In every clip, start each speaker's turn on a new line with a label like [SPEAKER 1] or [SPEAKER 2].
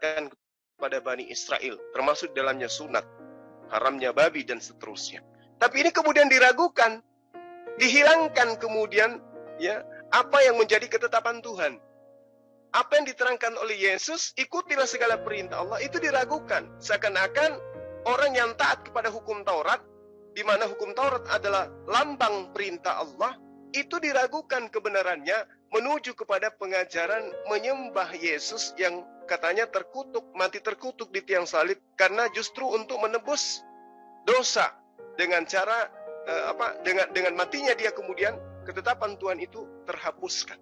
[SPEAKER 1] disyariatkan kepada Bani Israel, termasuk dalamnya sunat, haramnya babi dan seterusnya. Tapi ini kemudian diragukan, dihilangkan kemudian ya apa yang menjadi ketetapan Tuhan. Apa yang diterangkan oleh Yesus, ikutilah segala perintah Allah, itu diragukan. Seakan-akan orang yang taat kepada hukum Taurat, di mana hukum Taurat adalah lambang perintah Allah, itu diragukan kebenarannya menuju kepada pengajaran menyembah Yesus yang katanya terkutuk, mati terkutuk di tiang salib karena justru untuk menebus dosa dengan cara dengan matinya dia kemudian ketetapan Tuhan itu terhapuskan.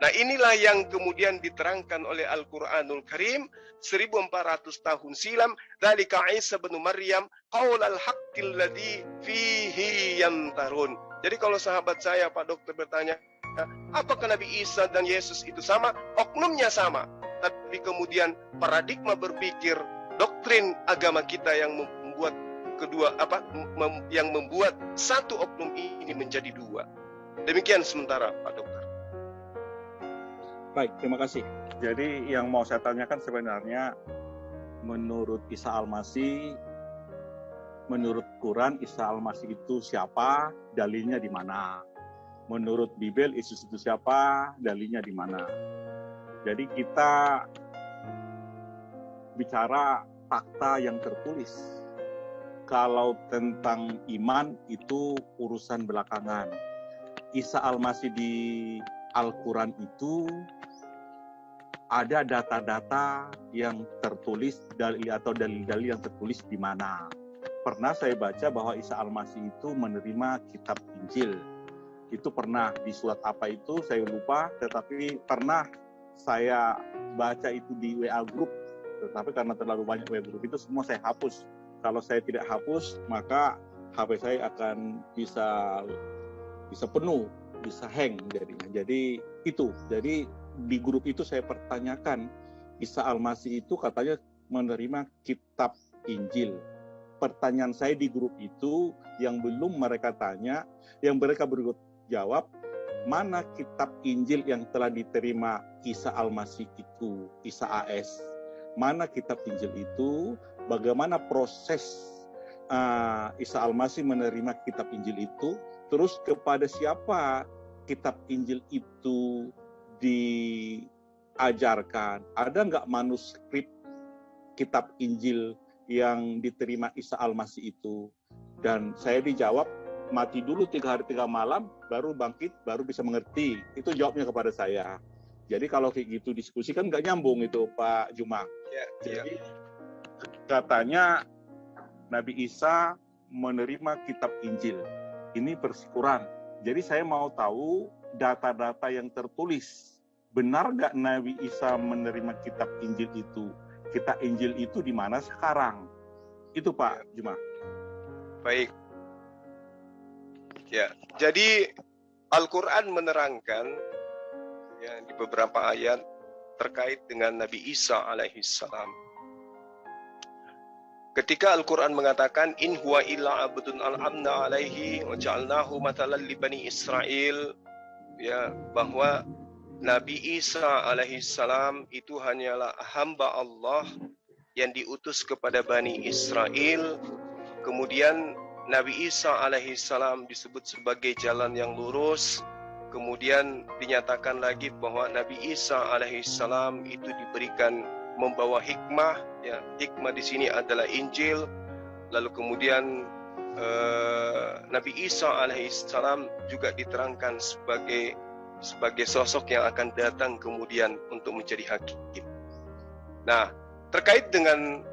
[SPEAKER 1] Nah, inilah yang kemudian diterangkan oleh Al-Quranul Karim 1400 tahun silam. Dzalika Isa bin Maryam qaulal haqqil ladzi fihi yantarun. Jadi kalau sahabat saya Pak Dokter bertanya, apakah Nabi Isa dan Yesus itu sama? Oknumnya sama. Tapi kemudian paradigma berpikir doktrin agama kita yang membuat yang membuat satu oknum ini menjadi dua. Demikian sementara Pak Dokter.
[SPEAKER 2] Baik, terima kasih. Jadi yang mau saya tanyakan sebenarnya menurut Isa Al-Masih, menurut Quran Isa Al-Masih itu siapa? Dalilnya di mana? Menurut Bibel Yesus itu siapa? Dalilnya di mana? Jadi kita bicara fakta yang tertulis. Kalau tentang iman itu urusan belakangan. Isa Al-Masih di Al-Quran itu ada data-data yang tertulis dalil-dalil yang tertulis di mana. Pernah saya baca bahwa Isa Al-Masih itu menerima kitab Injil. Itu pernah di surat apa itu saya lupa, tetapi pernah saya baca itu di WA group. Tetapi karena terlalu banyak WA group itu semua saya hapus. Kalau saya tidak hapus, maka HP saya akan bisa penuh, bisa hang jadinya. Jadi itu. Jadi di grup itu saya pertanyakan, Isa Al-Masih itu katanya menerima kitab Injil. Pertanyaan saya di grup itu yang belum mereka tanya, yang mereka jawab, mana kitab Injil yang telah diterima Isa Al-Masih itu, Isa AS? Mana kitab Injil itu? Bagaimana proses Isa Al-Masih menerima kitab Injil itu? Terus kepada siapa kitab Injil itu diajarkan? Ada nggak manuskrip kitab Injil yang diterima Isa Al-Masih itu? Dan saya dijawab, mati dulu 3 hari 3 malam, baru bangkit, baru bisa mengerti. Itu jawabnya kepada saya. Jadi kalau kayak gitu diskusi kan nggak nyambung itu Pak Juma. Jadi katanya Nabi Isa menerima kitab Injil. Ini versi Quran. Jadi saya mau tahu data-data yang tertulis. Benar nggak Nabi Isa menerima kitab Injil itu? Kitab Injil itu di mana sekarang? Itu Pak Juma.
[SPEAKER 1] Baik. Ya, jadi Al-Quran menerangkan ya, di beberapa ayat terkait dengan Nabi Isa alaihissalam. Ketika Al-Quran mengatakan in huwa illa abdun al'amna alaihi wa ja'alnahu mathalan li bani Israel, ya, bahwa Nabi Isa alaihissalam itu hanyalah hamba Allah yang diutus kepada Bani Israel. Kemudian Nabi Isa alaihissalam disebut sebagai jalan yang lurus. Kemudian dinyatakan lagi bahwa Nabi Isa alaihissalam itu diberikan membawa hikmah. Ya, hikmah di sini adalah Injil. Lalu kemudian Nabi Isa alaihissalam juga diterangkan sebagai sosok yang akan datang kemudian untuk menjadi hakim. Nah, terkait dengan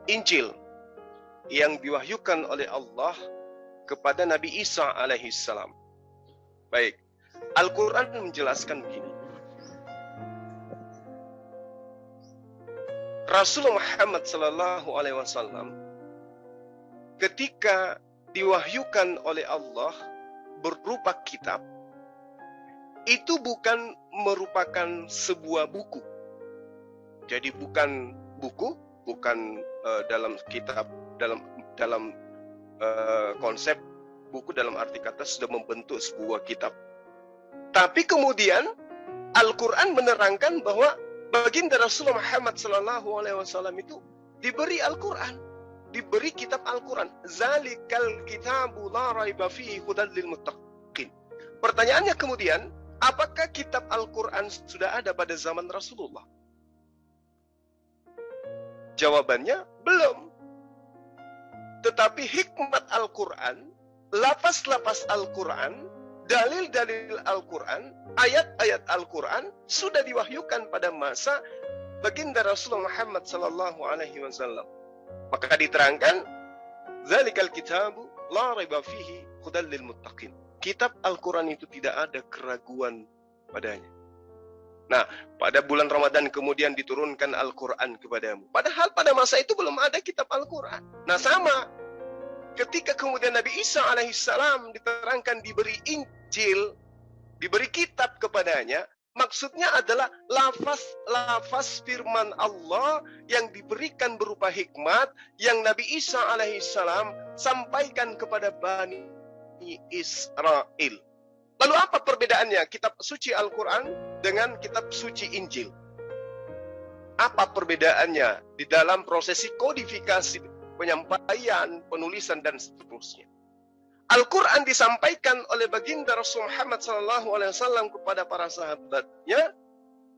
[SPEAKER 1] Injil yang diwahyukan oleh Allah kepada Nabi Isa alaihissalam. Baik, Al-Quran menjelaskan begini. Rasulullah Muhammad sallallahu alaihi wasallam ketika diwahyukan oleh Allah berupa kitab, itu bukan merupakan sebuah buku. Jadi bukan buku, bukan dalam kitab, dalam konsep buku dalam arti kata sudah membentuk sebuah kitab. Tapi kemudian Al-Quran menerangkan bahwa baginda Rasulullah Muhammad SAW itu diberi Al-Quran, diberi kitab Al-Quran. Zalikal kitabu la raiba fihi hudal lil muttaqin. Pertanyaannya kemudian, apakah kitab Al-Quran sudah ada pada zaman Rasulullah? Jawabannya belum. Tetapi hikmat Al-Quran, lafaz-lafaz Al-Quran, dalil-dalil Al-Quran, ayat-ayat Al-Quran sudah diwahyukan pada masa baginda Rasulullah Muhammad SAW. Maka diterangkan, zalikal kitabu la raiba fihi hudal lil muttaqin. Kitab Al-Quran itu tidak ada keraguan padanya. Nah, pada bulan Ramadan kemudian diturunkan Al-Quran kepadamu. Padahal pada masa itu belum ada kitab Al-Quran. Nah, sama. Ketika kemudian Nabi Isa alaihissalam diterangkan diberi Injil, diberi kitab kepadanya, maksudnya adalah lafaz firman Allah yang diberikan berupa hikmat yang Nabi Isa alaihissalam sampaikan kepada Bani Israel. Lalu apa perbedaannya kitab suci Al-Quran dengan kitab suci Injil? Apa perbedaannya di dalam prosesi kodifikasi, penyampaian, penulisan, dan seterusnya? Al-Quran disampaikan oleh baginda Rasul Muhammad SAW kepada para sahabatnya,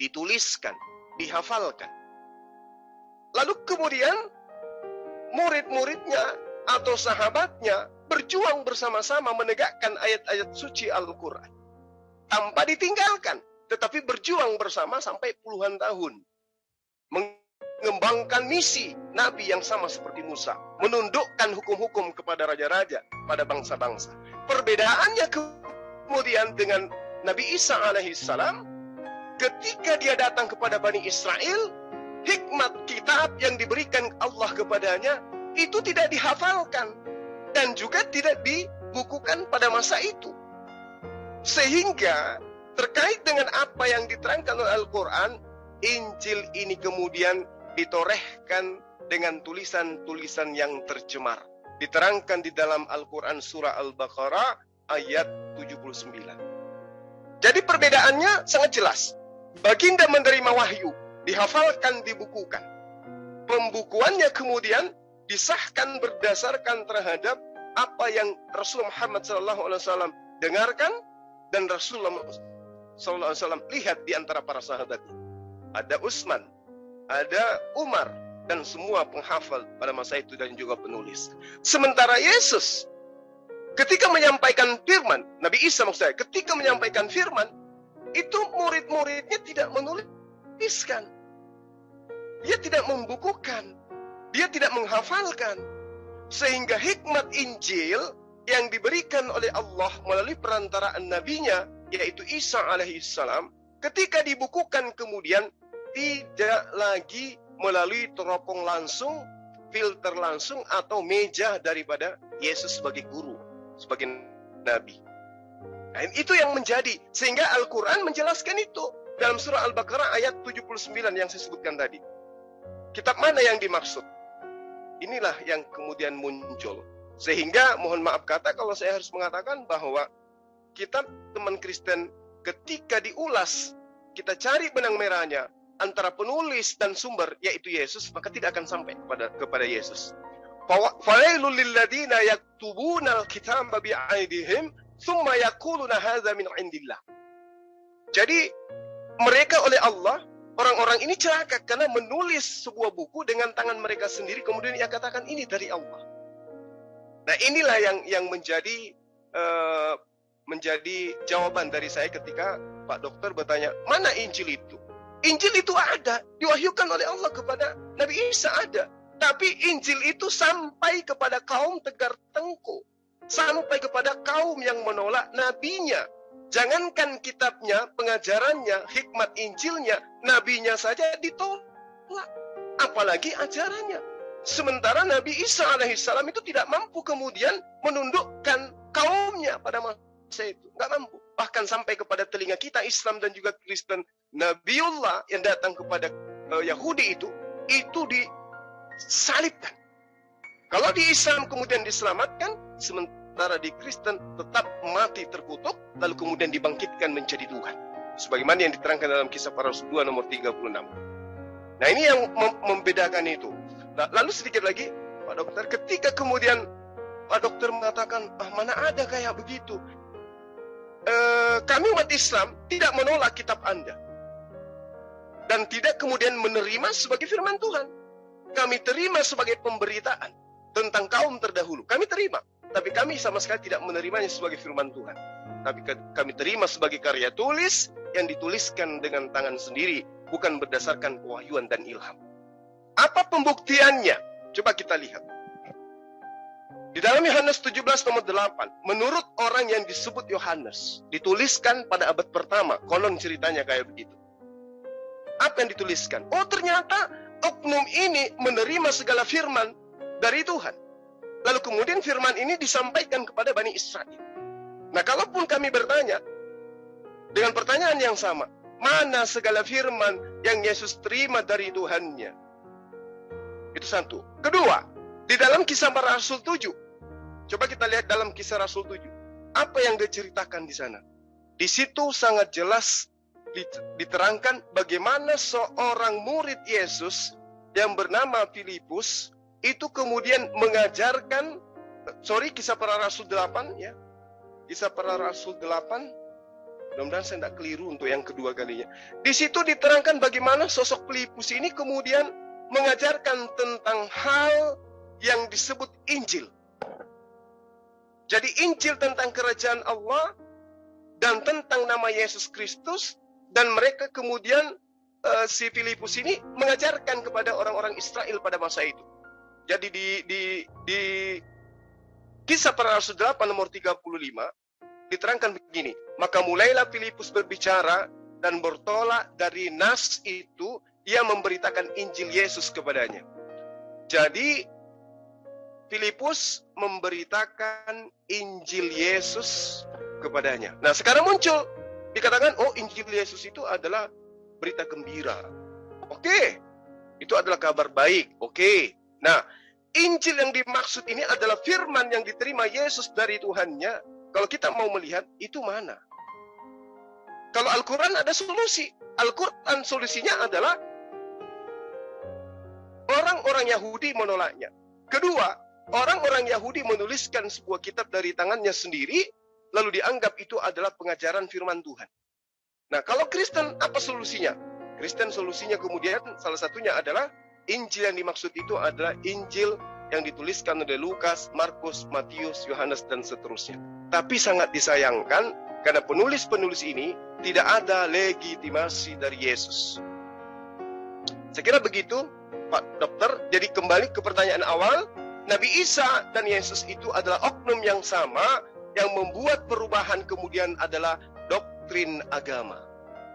[SPEAKER 1] dituliskan, dihafalkan. Lalu kemudian murid-muridnya atau sahabatnya berjuang bersama-sama menegakkan ayat-ayat suci Al-Quran tanpa ditinggalkan, tetapi berjuang bersama sampai puluhan tahun, mengembangkan misi Nabi yang sama seperti Musa, menundukkan hukum-hukum kepada raja-raja, pada bangsa-bangsa. Perbedaannya kemudian dengan Nabi Isa alaihissalam, ketika dia datang kepada Bani Israel, hikmat kitab yang diberikan Allah kepadanya itu tidak dihafalkan dan juga tidak dibukukan pada masa itu. Sehingga terkait dengan apa yang diterangkan oleh Al-Quran, Injil ini kemudian ditorehkan dengan tulisan-tulisan yang tercemar. Diterangkan di dalam Al-Quran surah Al-Baqarah ayat 79. Jadi perbedaannya sangat jelas. Baginda menerima wahyu, dihafalkan, dibukukan. Pembukuannya kemudian disahkan berdasarkan terhadap apa yang Rasulullah Muhammad SAW dengarkan dan Rasulullah SAW lihat di antara para sahabatnya. Ada Utsman, ada Umar, dan semua penghafal pada masa itu dan juga penulis. Sementara Yesus ketika menyampaikan firman, Nabi Isa maksud saya, ketika menyampaikan firman, itu murid-muridnya tidak menuliskan. Dia tidak membukukan. Dia tidak menghafalkan. Sehingga hikmat Injil yang diberikan oleh Allah melalui perantaraan nabinya, yaitu Isa alaihissalam, ketika dibukukan kemudian tidak lagi melalui teropong langsung, filter langsung, atau meja daripada Yesus sebagai guru, sebagai nabi. Nah, itu yang menjadi, sehingga Al-Quran menjelaskan itu dalam surah Al-Baqarah ayat 79 yang saya sebutkan tadi. Kitab mana yang dimaksud? Inilah yang kemudian muncul. Sehingga mohon maaf kata kalau saya harus mengatakan bahwa kitab teman Kristen ketika diulas, kita cari benang merahnya antara penulis dan sumber, yaitu Yesus, maka tidak akan sampai kepada Yesus. Fawailul lilladzina yaktubuna al-kitaba bi'aydihim thumma yaquluna hadza min indillah. Jadi mereka oleh Allah, orang-orang ini celaka karena menulis sebuah buku dengan tangan mereka sendiri, kemudian ia katakan ini dari Allah. Nah, inilah yang menjadi jawaban dari saya ketika Pak Dokter bertanya, mana Injil itu? Injil itu ada, diwahyukan oleh Allah kepada Nabi Isa ada. Tapi Injil itu sampai kepada kaum tegar tengkuk, sampai kepada kaum yang menolak nabinya. Jangankan kitabnya, pengajarannya, hikmat Injilnya, nabinya saja ditolak, apalagi ajarannya. Sementara Nabi Isa alaihissalam itu tidak mampu kemudian menundukkan kaumnya pada masa itu, nggak mampu. Bahkan sampai kepada telinga kita Islam dan juga Kristen, Nabiullah yang datang kepada Yahudi itu disalibkan. Kalau di Islam kemudian diselamatkan, sementara di Kristen tetap mati terkutuk, lalu kemudian dibangkitkan menjadi Tuhan. sebagaimana yang diterangkan dalam Kisah Para Rasul 2 nomor 36. Nah, ini yang membedakan itu. Nah, lalu sedikit lagi, Pak Dokter, ketika kemudian Pak Dokter mengatakan, mana ada kayak begitu. Kami umat Islam tidak menolak kitab Anda. Dan tidak kemudian menerima sebagai firman Tuhan. Kami terima sebagai pemberitaan tentang kaum terdahulu. Kami terima. Tapi kami sama sekali tidak menerimanya sebagai firman Tuhan. Tapi kami terima sebagai karya tulis yang dituliskan dengan tangan sendiri, bukan berdasarkan pewahyuan dan ilham. Apa pembuktiannya? Coba kita lihat. Di dalam Yohanes 17 nomor 8, menurut orang yang disebut Yohanes, dituliskan pada abad pertama, konon ceritanya kayak begitu. Apa yang dituliskan? Oh, ternyata oknum ini menerima segala firman dari Tuhan. Lalu kemudian firman ini disampaikan kepada Bani Israel. Nah, kalaupun kami bertanya dengan pertanyaan yang sama, mana segala firman yang Yesus terima dari Tuhannya? Itu satu. Kedua, di dalam Kisah Para Rasul 7, coba kita lihat dalam Kisah Rasul 7. Apa yang diceritakan di sana? Di situ sangat jelas diterangkan bagaimana seorang murid Yesus yang bernama Filipus itu kemudian mengajarkan, Kisah Para Rasul 8 ya. Kisah Para Rasul 8, mudah-mudahan saya tidak keliru untuk yang kedua kalinya. Di situ diterangkan bagaimana sosok Filipus ini kemudian mengajarkan tentang hal yang disebut Injil. Jadi Injil tentang kerajaan Allah dan tentang nama Yesus Kristus, dan mereka kemudian si Filipus ini mengajarkan kepada orang-orang Israel pada masa itu. Jadi di Kisah Para Rasul 8 nomor 35 diterangkan begini, maka mulailah Filipus berbicara dan bertolak dari nas itu, ia memberitakan Injil Yesus kepadanya. Jadi Filipus memberitakan Injil Yesus kepadanya. Nah, sekarang muncul dikatakan, oh, Injil Yesus itu adalah berita gembira. Oke, itu adalah kabar baik. Oke. Nah, Injil yang dimaksud ini adalah firman yang diterima Yesus dari Tuhannya. Kalau kita mau melihat, itu mana? Kalau Al-Quran ada solusi. Al-Quran solusinya adalah orang-orang Yahudi menolaknya. Kedua, orang-orang Yahudi menuliskan sebuah kitab dari tangannya sendiri, lalu dianggap itu adalah pengajaran firman Tuhan. Nah, kalau Kristen, apa solusinya? Kristen solusinya kemudian salah satunya adalah Injil yang dimaksud itu adalah Injil yang dituliskan oleh Lukas, Markus, Matius, Yohanes, dan seterusnya. Tapi sangat disayangkan karena penulis-penulis ini tidak ada legitimasi dari Yesus. Saya kira begitu, Pak Dokter. Jadi kembali ke pertanyaan awal, Nabi Isa dan Yesus itu adalah oknum yang sama, yang membuat perubahan kemudian adalah doktrin agama.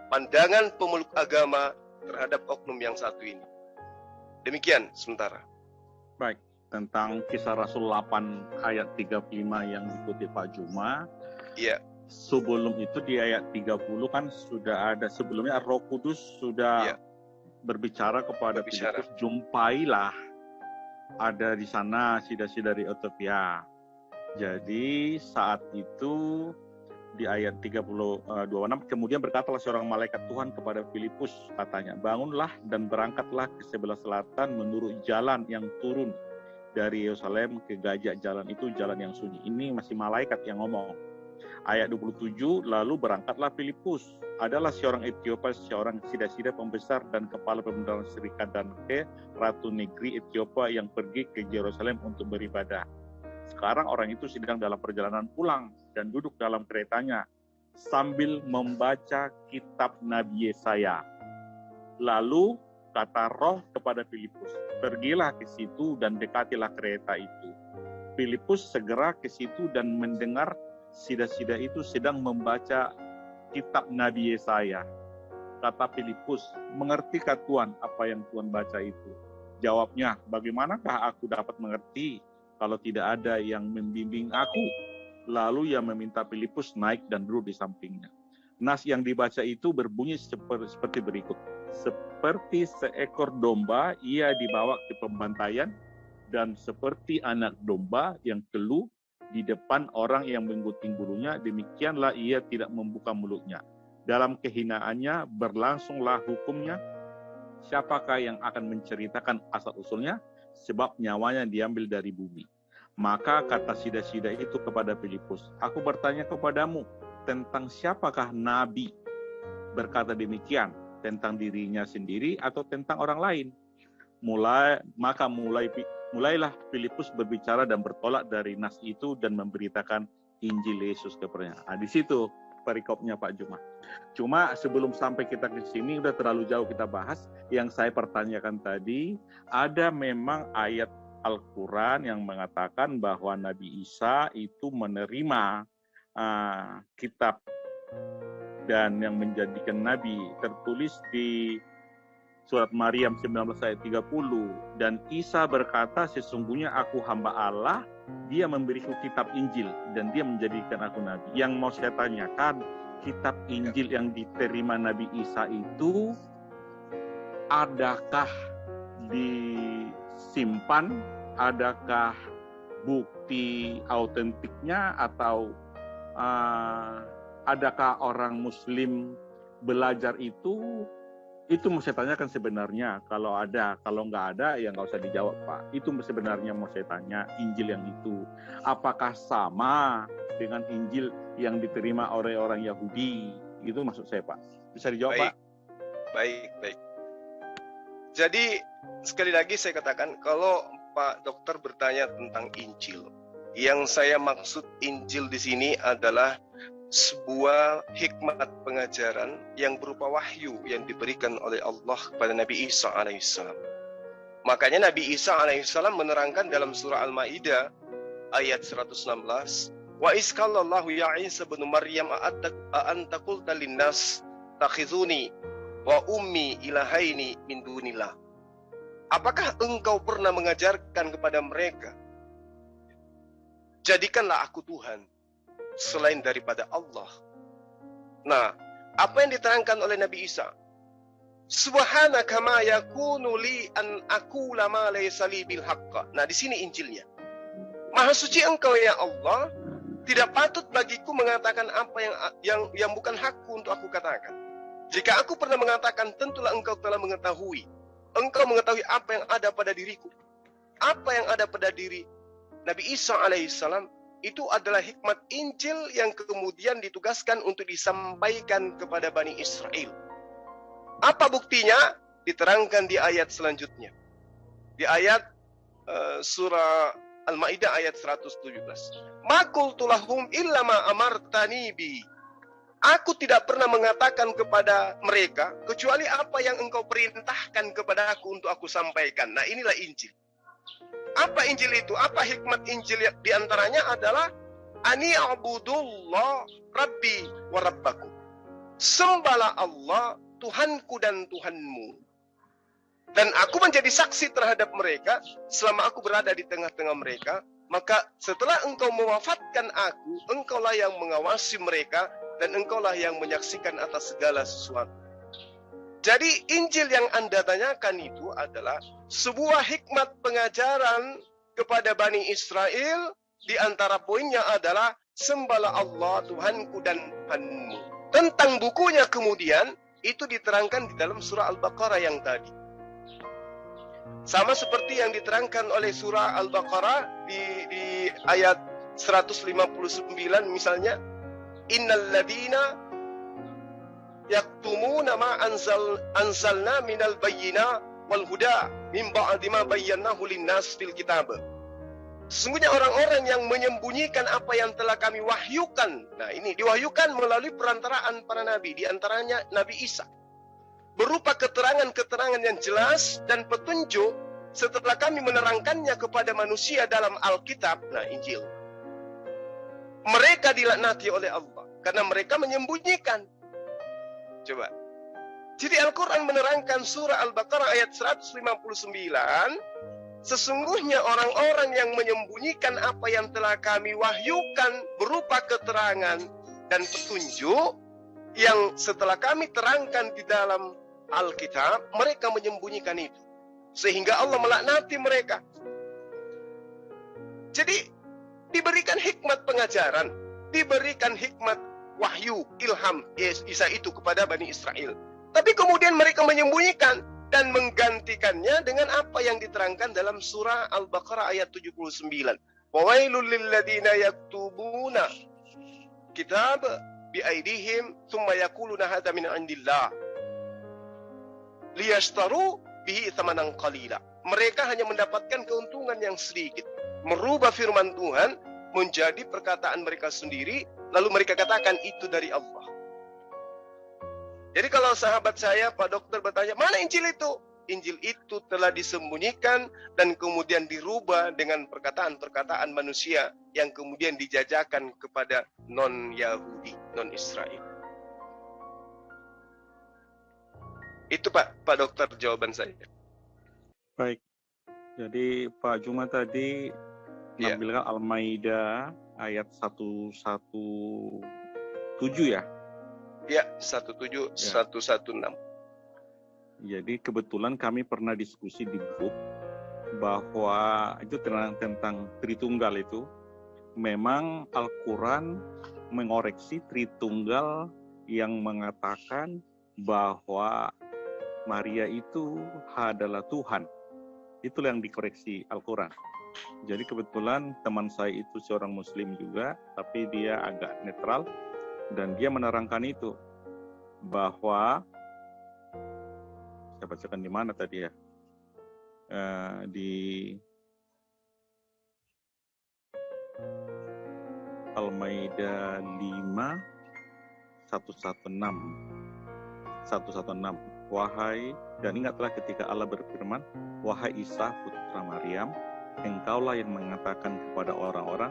[SPEAKER 1] Pandangan pemeluk agama terhadap oknum yang satu ini. Demikian sementara.
[SPEAKER 2] Baik, tentang Kisah Rasul 8 ayat 35 yang dikutip Pak Juma.
[SPEAKER 1] Iya.
[SPEAKER 2] Sebelum itu di ayat 30 kan sudah ada, sebelumnya Roh Kudus sudah berbicara kepada Filipus, jumpailah ada di sana sida-sida dari Ethiopia. Jadi saat itu di ayat 26, kemudian berkatalah seorang malaikat Tuhan kepada Filipus, katanya, bangunlah dan berangkatlah ke sebelah selatan menurut jalan yang turun dari Yerusalem ke Gajah. Jalan itu jalan yang sunyi. Ini masih malaikat yang ngomong. Ayat 27, lalu berangkatlah Filipus, adalah seorang Ethiopia, seorang sida-sida pembesar dan kepala pemerintahan serikat dan ke ratu negeri Ethiopia yang pergi ke Yerusalem untuk beribadah. Sekarang orang itu sedang dalam perjalanan pulang dan duduk dalam keretanya sambil membaca kitab Nabi Yesaya. Lalu kata Roh kepada Filipus, pergilah ke situ dan dekatilah kereta itu. Filipus segera ke situ dan mendengar sida-sida itu sedang membaca kitab Nabi Yesaya. Kata Filipus, mengertikah Tuhan apa yang Tuhan baca itu? Jawabnya, bagaimanakah aku dapat mengerti kalau tidak ada yang membimbing aku? Lalu ia meminta Filipus naik dan duduk di sampingnya. Nas yang dibaca itu berbunyi seperti berikut. Seperti seekor domba ia dibawa ke pembantaian, dan seperti anak domba yang keluh di depan orang yang menggunting bulunya, demikianlah ia tidak membuka mulutnya. dalam kehinaannya berlangsunglah hukumnya. Siapakah yang akan menceritakan asal-usulnya? Sebab nyawanya diambil dari bumi. Maka kata sida-sida itu kepada Filipus, aku bertanya kepadamu, tentang siapakah Nabi? Berkata demikian, tentang dirinya sendiri atau tentang orang lain? Mulailah Filipus berbicara dan bertolak dari nas itu dan memberitakan Injil Yesus kepadanya. Di situ perikopnya Pak Juma. Cuma sebelum sampai kita ke sini udah terlalu jauh kita bahas. Yang saya pertanyakan tadi, ada memang ayat Al-Quran yang mengatakan bahwa Nabi Isa itu menerima kitab dan yang menjadikan Nabi, tertulis di surat Maryam 19 ayat 30, dan Isa berkata, sesungguhnya aku hamba Allah, dia memberiku kitab Injil dan dia menjadikan aku Nabi. Yang mau saya tanyakan, kitab Injil yang diterima Nabi Isa itu adakah disimpan, adakah bukti autentiknya, atau adakah orang Muslim belajar itu mau saya tanyakan sebenarnya. Kalau ada, kalau nggak ada ya nggak usah dijawab Pak. Itu sebenarnya mau saya tanya, Injil yang itu apakah sama dengan Injil yang diterima oleh orang Yahudi? Itu maksud saya Pak. Bisa dijawab Pak?
[SPEAKER 1] Baik. Jadi sekali lagi saya katakan, kalau Pak Dokter bertanya tentang Injil, yang saya maksud Injil di sini adalah sebuah hikmat pengajaran yang berupa wahyu yang diberikan oleh Allah kepada Nabi Isa alaihissalam. Makanya Nabi Isa alaihissalam menerangkan dalam surah Al-Maidah ayat 116, wa isqalallahu ya Isa bin Maryam a'anta qulta linnas takhizuni wa ummi ilahaini min dunillah. Apakah engkau pernah mengajarkan kepada mereka, jadikanlah aku Tuhan selain daripada Allah? Nah, apa yang diterangkan oleh Nabi Isa? Subhanaka ma yakunu li an aqula ma laysa li bil haqq. Nah, di sini Injilnya. Maha suci engkau ya Allah, tidak patut bagiku mengatakan apa yang bukan hakku untuk aku katakan. Jika aku pernah mengatakan, tentulah engkau telah mengetahui. Engkau mengetahui apa yang ada pada diriku. Apa yang ada pada diri Nabi Isa alaihissalam itu adalah hikmat Injil yang kemudian ditugaskan untuk disampaikan kepada Bani Israel. Apa buktinya? Diterangkan di ayat selanjutnya. Di ayat surah Al-Maidah ayat 117. Ma qultu lahum illa ma amartani bi. Aku tidak pernah mengatakan kepada mereka kecuali apa yang engkau perintahkan kepada aku untuk aku sampaikan. Nah, inilah Injil. Apa Injil itu? Apa hikmat Injil? Di antaranya adalah ani a'budullah rabbi wa rabbakum. Sembahlah Allah, Tuhanku dan Tuhanmu. Dan aku menjadi saksi terhadap mereka selama aku berada di tengah-tengah mereka. Maka setelah engkau mewafatkan aku, engkaulah yang mengawasi mereka dan engkaulah yang menyaksikan atas segala sesuatu. Jadi Injil yang Anda tanyakan itu adalah sebuah hikmat pengajaran kepada Bani Israel. Di antara poinnya adalah sembahlah Allah, Tuhanku dan Tuhanmu. Tentang bukunya kemudian itu diterangkan di dalam surah Al-Baqarah yang tadi. Sama seperti yang diterangkan oleh surah Al-Baqarah di ayat 159 misalnya, innal ladina yaktumuna ma anzalna minal bayyina wal huda min ba'di ma bayyanahu lin-nas fil kitab. Sesungguhnya orang-orang yang menyembunyikan apa yang telah kami wahyukan. Nah, ini diwahyukan melalui perantaraan para nabi, di antaranya Nabi Isa. Berupa keterangan-keterangan yang jelas dan petunjuk setelah kami menerangkannya kepada manusia dalam Alkitab, nah Injil. Mereka dilaknati oleh Allah karena mereka menyembunyikan. Coba. Jadi Al-Quran menerangkan surah Al-Baqarah ayat 159, sesungguhnya orang-orang yang menyembunyikan apa yang telah kami wahyukan berupa keterangan dan petunjuk yang setelah kami terangkan di dalam Alkitab, mereka menyembunyikan itu. Sehingga Allah melaknati mereka. Jadi diberikan hikmat pengajaran, diberikan hikmat wahyu, ilham Isa itu kepada Bani Israel. Tapi kemudian mereka menyembunyikan dan menggantikannya dengan apa yang diterangkan dalam surah Al-Baqarah ayat 79. Wawailul lilladzina yaktubuna kitab biaidihim thumma yaquluna hadza min indillah liyashtaru bihi thamanan qalila. Mereka hanya mendapatkan keuntungan yang sedikit, merubah firman Tuhan menjadi perkataan mereka sendiri, lalu mereka katakan itu dari Allah. Jadi kalau sahabat saya, Pak Dokter bertanya, mana Injil itu? Injil itu telah disembunyikan dan kemudian dirubah dengan perkataan-perkataan manusia yang kemudian dijajakan kepada non-Yahudi, non-Israel. Itu Pak Dokter jawaban saya.
[SPEAKER 2] Baik. Jadi Pak Juma tadi menampilkan Al-Maidah ayat 117 ya?
[SPEAKER 1] Ya, 17, 116.
[SPEAKER 2] Jadi kebetulan kami pernah diskusi di grup bahwa itu tentang Tritunggal itu. Memang Al-Quran mengoreksi Tritunggal yang mengatakan bahwa Maria itu adalah Tuhan. Itulah yang dikoreksi Al-Quran. Jadi kebetulan teman saya itu seorang Muslim juga, tapi dia agak netral. Dan dia menerangkan itu, bahwa, saya bacakan di mana tadi ya, di Al-Maidah 5, 116. Wahai, dan ingatlah ketika Allah berfirman, wahai Isa putra Maryam, engkaulah yang mengatakan kepada orang-orang,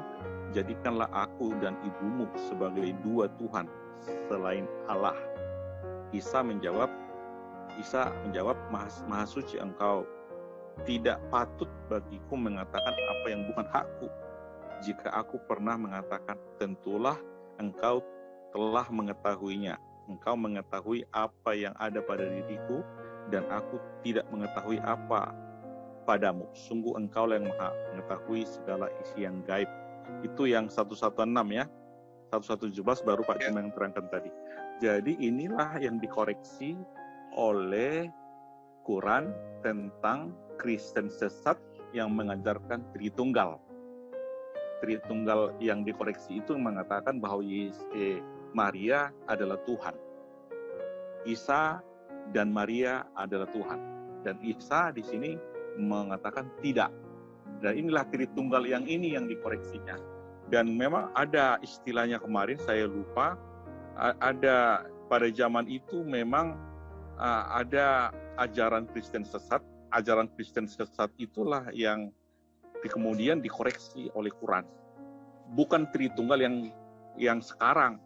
[SPEAKER 2] jadikanlah aku dan ibumu sebagai dua Tuhan selain Allah. Isa menjawab, Maha suci engkau, tidak patut bagiku mengatakan apa yang bukan hakku. Jika aku pernah mengatakan, tentulah engkau telah mengetahuinya. Engkau mengetahui apa yang ada pada diriku, dan aku tidak mengetahui apa padamu. Sungguh engkau yang maha mengetahui segala isi yang gaib. Itu yang 116 ya. 117 baru Pak Juma yang terangkan tadi. Jadi inilah yang dikoreksi oleh Quran tentang Kristen sesat yang mengajarkan Tritunggal. Tritunggal yang dikoreksi itu mengatakan bahwa Maria adalah Tuhan. Isa dan Maria adalah Tuhan. Dan Isa di sini mengatakan tidak. Dan inilah Tritunggal yang ini yang dikoreksinya. Dan memang ada istilahnya kemarin, saya lupa, ada pada zaman itu memang ada ajaran Kristen sesat. Ajaran Kristen sesat itulah yang kemudian dikoreksi oleh Quran. Bukan Tritunggal yang sekarang.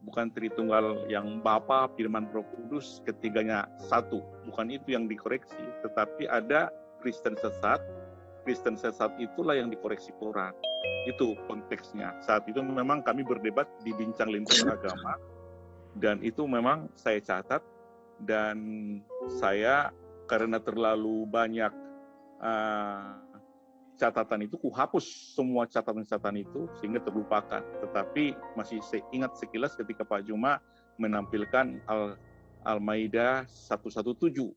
[SPEAKER 2] Bukan Tritunggal yang Bapa, Firman, Roh Kudus, ketiganya satu. Bukan itu yang dikoreksi. Tetapi ada Kristen sesat. Kristen sesat itulah yang dikoreksi Quran. Itu konteksnya. Saat itu memang kami berdebat di bincang lintas agama, dan itu memang saya catat, dan saya karena terlalu banyak catatan itu, kuhapus semua catatan-catatan itu sehingga terlupakan. Tetapi masih saya ingat sekilas ketika Pak Juma menampilkan Al-Maidah 117.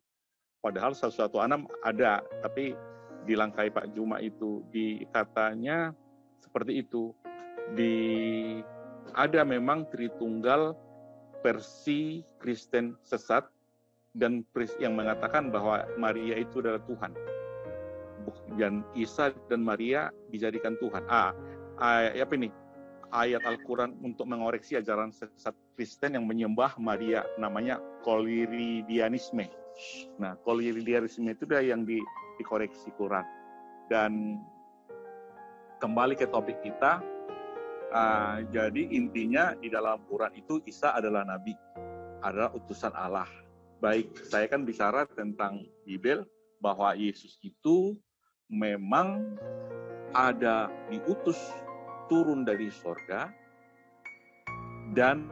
[SPEAKER 2] Padahal 116 ada, tapi dilangkai Pak Juma itu katanya seperti itu. Ada memang Tritunggal versi Kristen sesat dan yang mengatakan bahwa Maria itu adalah Tuhan. Dan Isa dan Maria dijadikan Tuhan. Apa ini? Ayat Al-Quran untuk mengoreksi ajaran sesat Kristen yang menyembah Maria, namanya Koliridianisme. Nah, Koliridianisme itu dah yang dikoreksi Quran. Dan kembali ke topik kita, jadi intinya di dalam Quran itu Isa adalah nabi, adalah utusan Allah. Baik, saya kan bicara tentang Bible, bahwa Yesus itu memang ada diutus turun dari sorga dan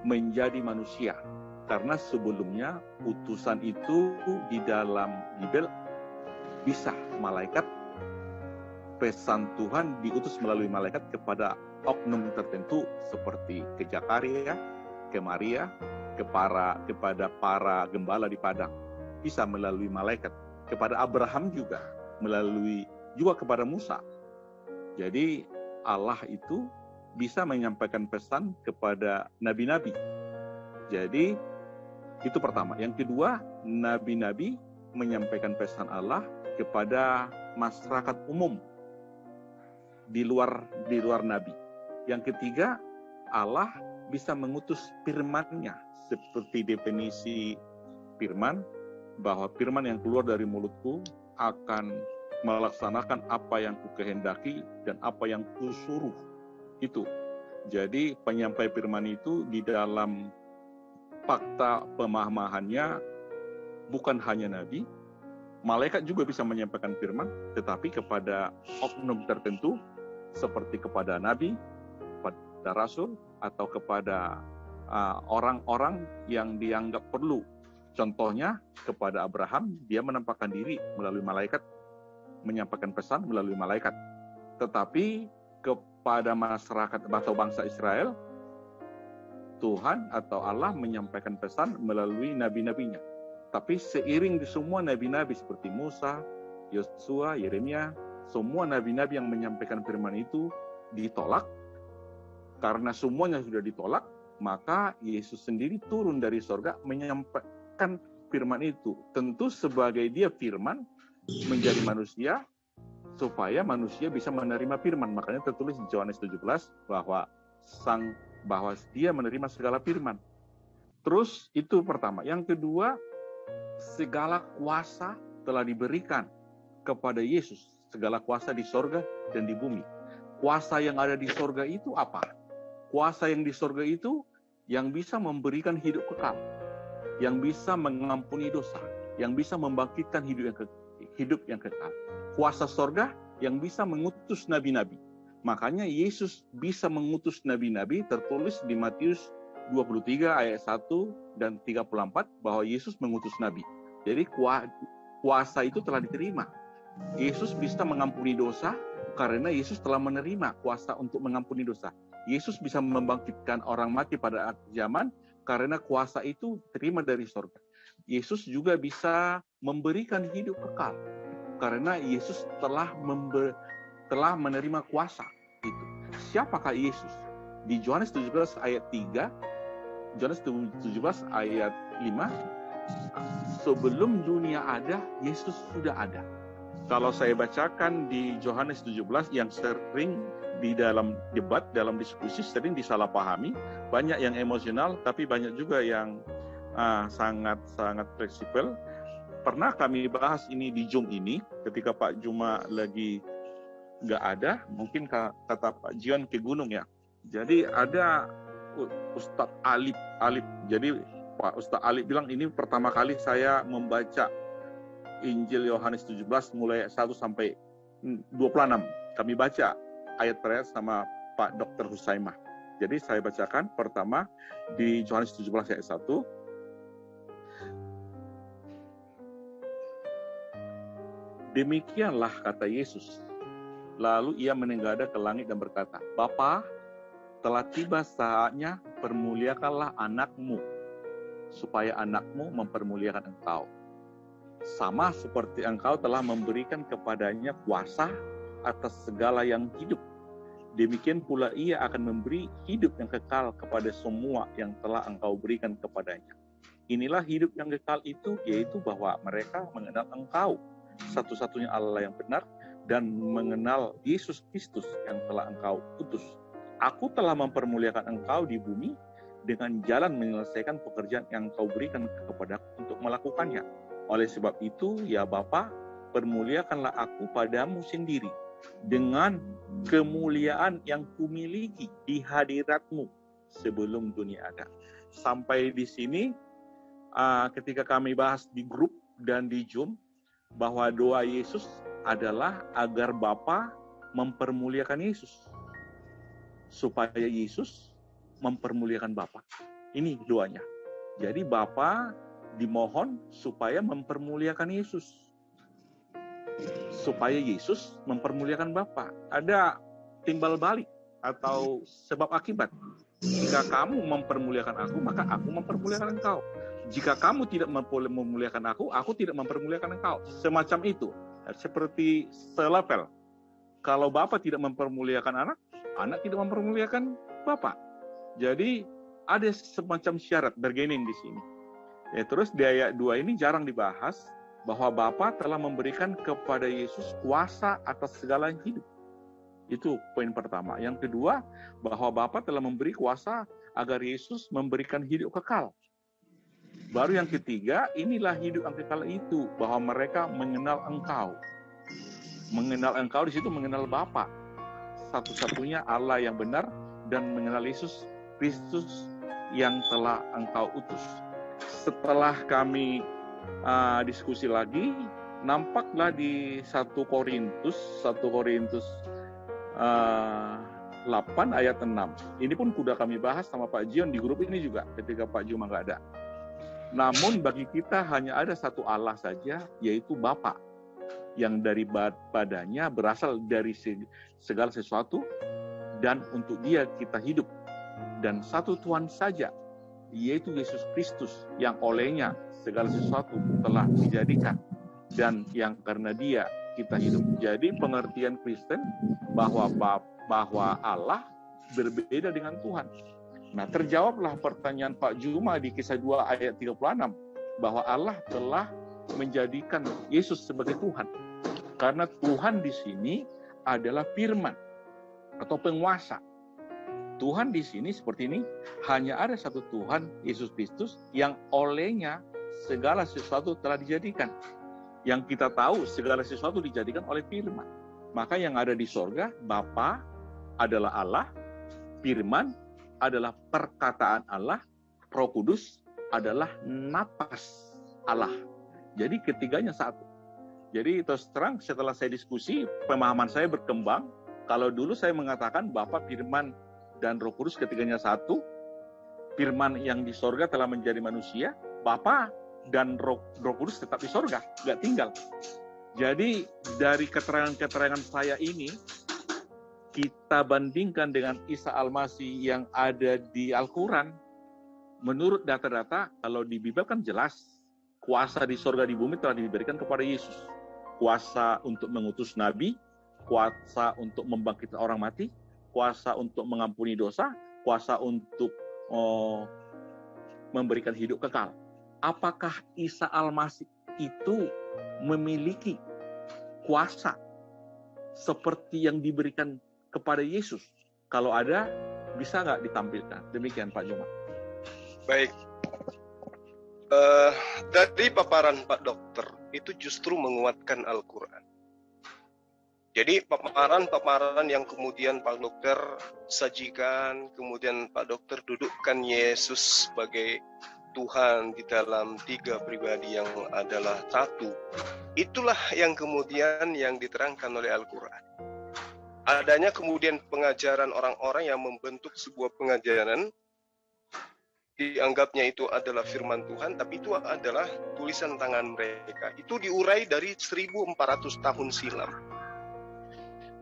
[SPEAKER 2] menjadi manusia. Karena sebelumnya utusan itu di dalam Bible bisa malaikat, pesan Tuhan diutus melalui malaikat kepada oknum tertentu seperti ke Zakaria, ke Maria, kepada para gembala di padang. Bisa melalui malaikat. Kepada Abraham juga, juga kepada Musa. Jadi Allah itu bisa menyampaikan pesan kepada nabi-nabi. Jadi itu pertama. Yang kedua, nabi-nabi menyampaikan pesan Allah kepada masyarakat umum di luar nabi. Yang ketiga, Allah bisa mengutus firman-Nya seperti definisi firman, bahwa firman yang keluar dari mulutku akan melaksanakan apa yang kukehendaki dan apa yang kusuruh. Itu. Jadi penyampai firman itu di dalam fakta pemahamannya bukan hanya nabi, malaikat juga bisa menyampaikan firman, tetapi kepada oknum tertentu seperti kepada nabi, kepada rasul, atau kepada orang-orang yang dianggap perlu. Contohnya kepada Abraham, dia menampakkan diri melalui malaikat, menyampaikan pesan melalui malaikat. Tetapi kepada masyarakat atau bangsa Israel, Tuhan atau Allah menyampaikan pesan melalui nabi-nabinya. Tapi seiring di semua nabi-nabi seperti Musa, Yosua, Yeremia, semua nabi-nabi yang menyampaikan firman itu ditolak. Karena semuanya sudah ditolak, maka Yesus sendiri turun dari sorga menyampaikan firman itu. Tentu sebagai dia firman menjadi manusia, supaya manusia bisa menerima firman. Makanya tertulis di Yohanes 17 bahwa dia menerima segala firman. Terus itu pertama. Yang kedua, segala kuasa telah diberikan kepada Yesus. Segala kuasa di sorga dan di bumi. Kuasa yang ada di sorga itu apa? Kuasa yang di sorga itu yang bisa memberikan hidup kekal, yang bisa mengampuni dosa, yang bisa membangkitkan hidup yang kekal. Kuasa sorga yang bisa mengutus nabi-nabi. Makanya Yesus bisa mengutus nabi-nabi, tertulis di Matius 23 ayat 1 dan 34 bahwa Yesus mengutus nabi. Jadi kuasa itu telah diterima. Yesus bisa mengampuni dosa karena Yesus telah menerima kuasa untuk mengampuni dosa. Yesus bisa membangkitkan orang mati pada akhir zaman karena kuasa itu terima dari sorga. Yesus juga bisa memberikan hidup kekal karena Yesus telah menerima kuasa itu. Siapakah Yesus? Di Yohanes 17 ayat 3, Yohanes 17 ayat 5, sebelum dunia ada, Yesus sudah ada. Kalau saya bacakan di Yohanes 17 yang sering di dalam debat, dalam diskusi sering disalahpahami, banyak yang emosional, tapi banyak juga yang sangat fleksibel. Pernah kami bahas ini di Zoom ini, ketika Pak Juma lagi nggak ada, mungkin kata Pak Jion ke gunung ya. Jadi ada Ustadz Alip. Jadi Pak Ustadz Alip bilang, ini pertama kali saya membaca Injil Yohanes 17 mulai 1 sampai 26. Kami baca ayat per ayat sama Pak Dr. Husaimah. Jadi saya bacakan pertama di Yohanes 17 ayat 1. Demikianlah kata Yesus. Lalu ia menengadah ke langit dan berkata, Bapa, telah tiba saatnya, permuliakanlah anakmu, supaya anakmu mempermuliakan engkau. Sama seperti engkau telah memberikan kepadanya kuasa atas segala yang hidup. Demikian pula ia akan memberi hidup yang kekal kepada semua yang telah engkau berikan kepadanya. Inilah hidup yang kekal itu, yaitu bahwa mereka mengenal engkau, satu-satunya Allah yang benar, dan mengenal Yesus Kristus yang telah engkau utus. Aku telah mempermuliakan engkau di bumi dengan jalan menyelesaikan pekerjaan yang engkau berikan kepadaku untuk melakukannya. Oleh sebab itu, ya Bapa, permuliakanlah aku padamu sendiri dengan kemuliaan yang kumiliki di hadiratmu sebelum dunia ada. Sampai di sini, ketika kami bahas di grup dan di Zoom, bahwa doa Yesus adalah agar Bapa mempermuliakan Yesus, supaya Yesus mempermuliakan Bapa. Ini doanya. Jadi Bapa dimohon supaya mempermuliakan Yesus. supaya Yesus mempermuliakan Bapa. Ada timbal balik atau sebab akibat. Jika kamu mempermuliakan aku, maka aku mempermuliakan engkau. Jika kamu tidak memuliakan aku tidak mempermuliakan engkau. Semacam itu. Seperti selepel. Kalau Bapa tidak mempermuliakan anak, anak tidak mempermuliakan Bapa. Jadi ada semacam syarat bargaining di sini. Ya, terus di ayat 2 ini jarang dibahas bahwa Bapa telah memberikan kepada Yesus kuasa atas segala yang hidup. Itu poin pertama. Yang kedua, bahwa Bapa telah memberi kuasa agar Yesus memberikan hidup kekal. Baru yang ketiga, inilah hidup yang kekal itu, bahwa mereka mengenal Engkau. Mengenal Engkau di situ mengenal Bapa, satu-satunya Allah yang benar, dan mengenal Yesus Kristus yang telah Engkau utus. Setelah kami diskusi lagi, nampaklah di 1 Korintus 8 ayat 6. Ini pun sudah kami bahas sama Pak Jion di grup ini juga ketika Pak Juma nggak ada. Namun bagi kita hanya ada satu Allah saja, yaitu Bapa, yang dari badannya berasal dari segala sesuatu, dan untuk Dia kita hidup. Dan satu Tuhan saja, yaitu Yesus Kristus, yang olehnya segala sesuatu telah dijadikan, dan yang karena Dia kita hidup. Jadi pengertian Kristen bahwa Allah berbeda dengan Tuhan. Nah, terjawablah pertanyaan Pak Juma di Kisah 2 ayat 36, bahwa Allah telah menjadikan Yesus sebagai Tuhan. Karena Tuhan di sini adalah firman atau penguasa. Tuhan di sini seperti ini, hanya ada satu Tuhan, Yesus Kristus, yang olehnya segala sesuatu telah dijadikan. Yang kita tahu segala sesuatu dijadikan oleh firman. Maka yang ada di sorga, Bapa adalah Allah, firman adalah perkataan Allah, Roh Kudus adalah napas Allah. Jadi ketiganya satu. Jadi terus terang setelah saya diskusi, pemahaman saya berkembang. Kalau dulu saya mengatakan Bapa, firman, dan Roh Kudus ketiganya satu, firman yang di sorga telah menjadi manusia, Bapa dan Roh Kudus tetap di sorga, nggak tinggal. Jadi dari keterangan-keterangan saya ini, kita bandingkan dengan Isa Al-Masih yang ada di Al-Quran, menurut data-data, kalau di Bible kan jelas, kuasa di sorga di bumi telah diberikan kepada Yesus. Kuasa untuk mengutus nabi, kuasa untuk membangkitkan orang mati, kuasa untuk mengampuni dosa, kuasa untuk memberikan hidup kekal. Apakah Isa Al-Masih itu memiliki kuasa seperti yang diberikan kepada Yesus? Kalau ada, bisa nggak ditampilkan? Demikian Pak Juma.
[SPEAKER 1] Baik. Dari paparan Pak Dokter, itu justru menguatkan Al-Quran. Jadi paparan-paparan yang kemudian Pak Dokter sajikan, kemudian Pak Dokter dudukkan Yesus sebagai Tuhan di dalam 3 pribadi yang adalah satu. Itulah yang kemudian yang diterangkan oleh Al-Quran. Adanya kemudian pengajaran orang-orang yang membentuk sebuah pengajaran, dianggapnya itu adalah firman Tuhan, tapi itu adalah tulisan tangan mereka. Itu diurai dari 1400 tahun silam.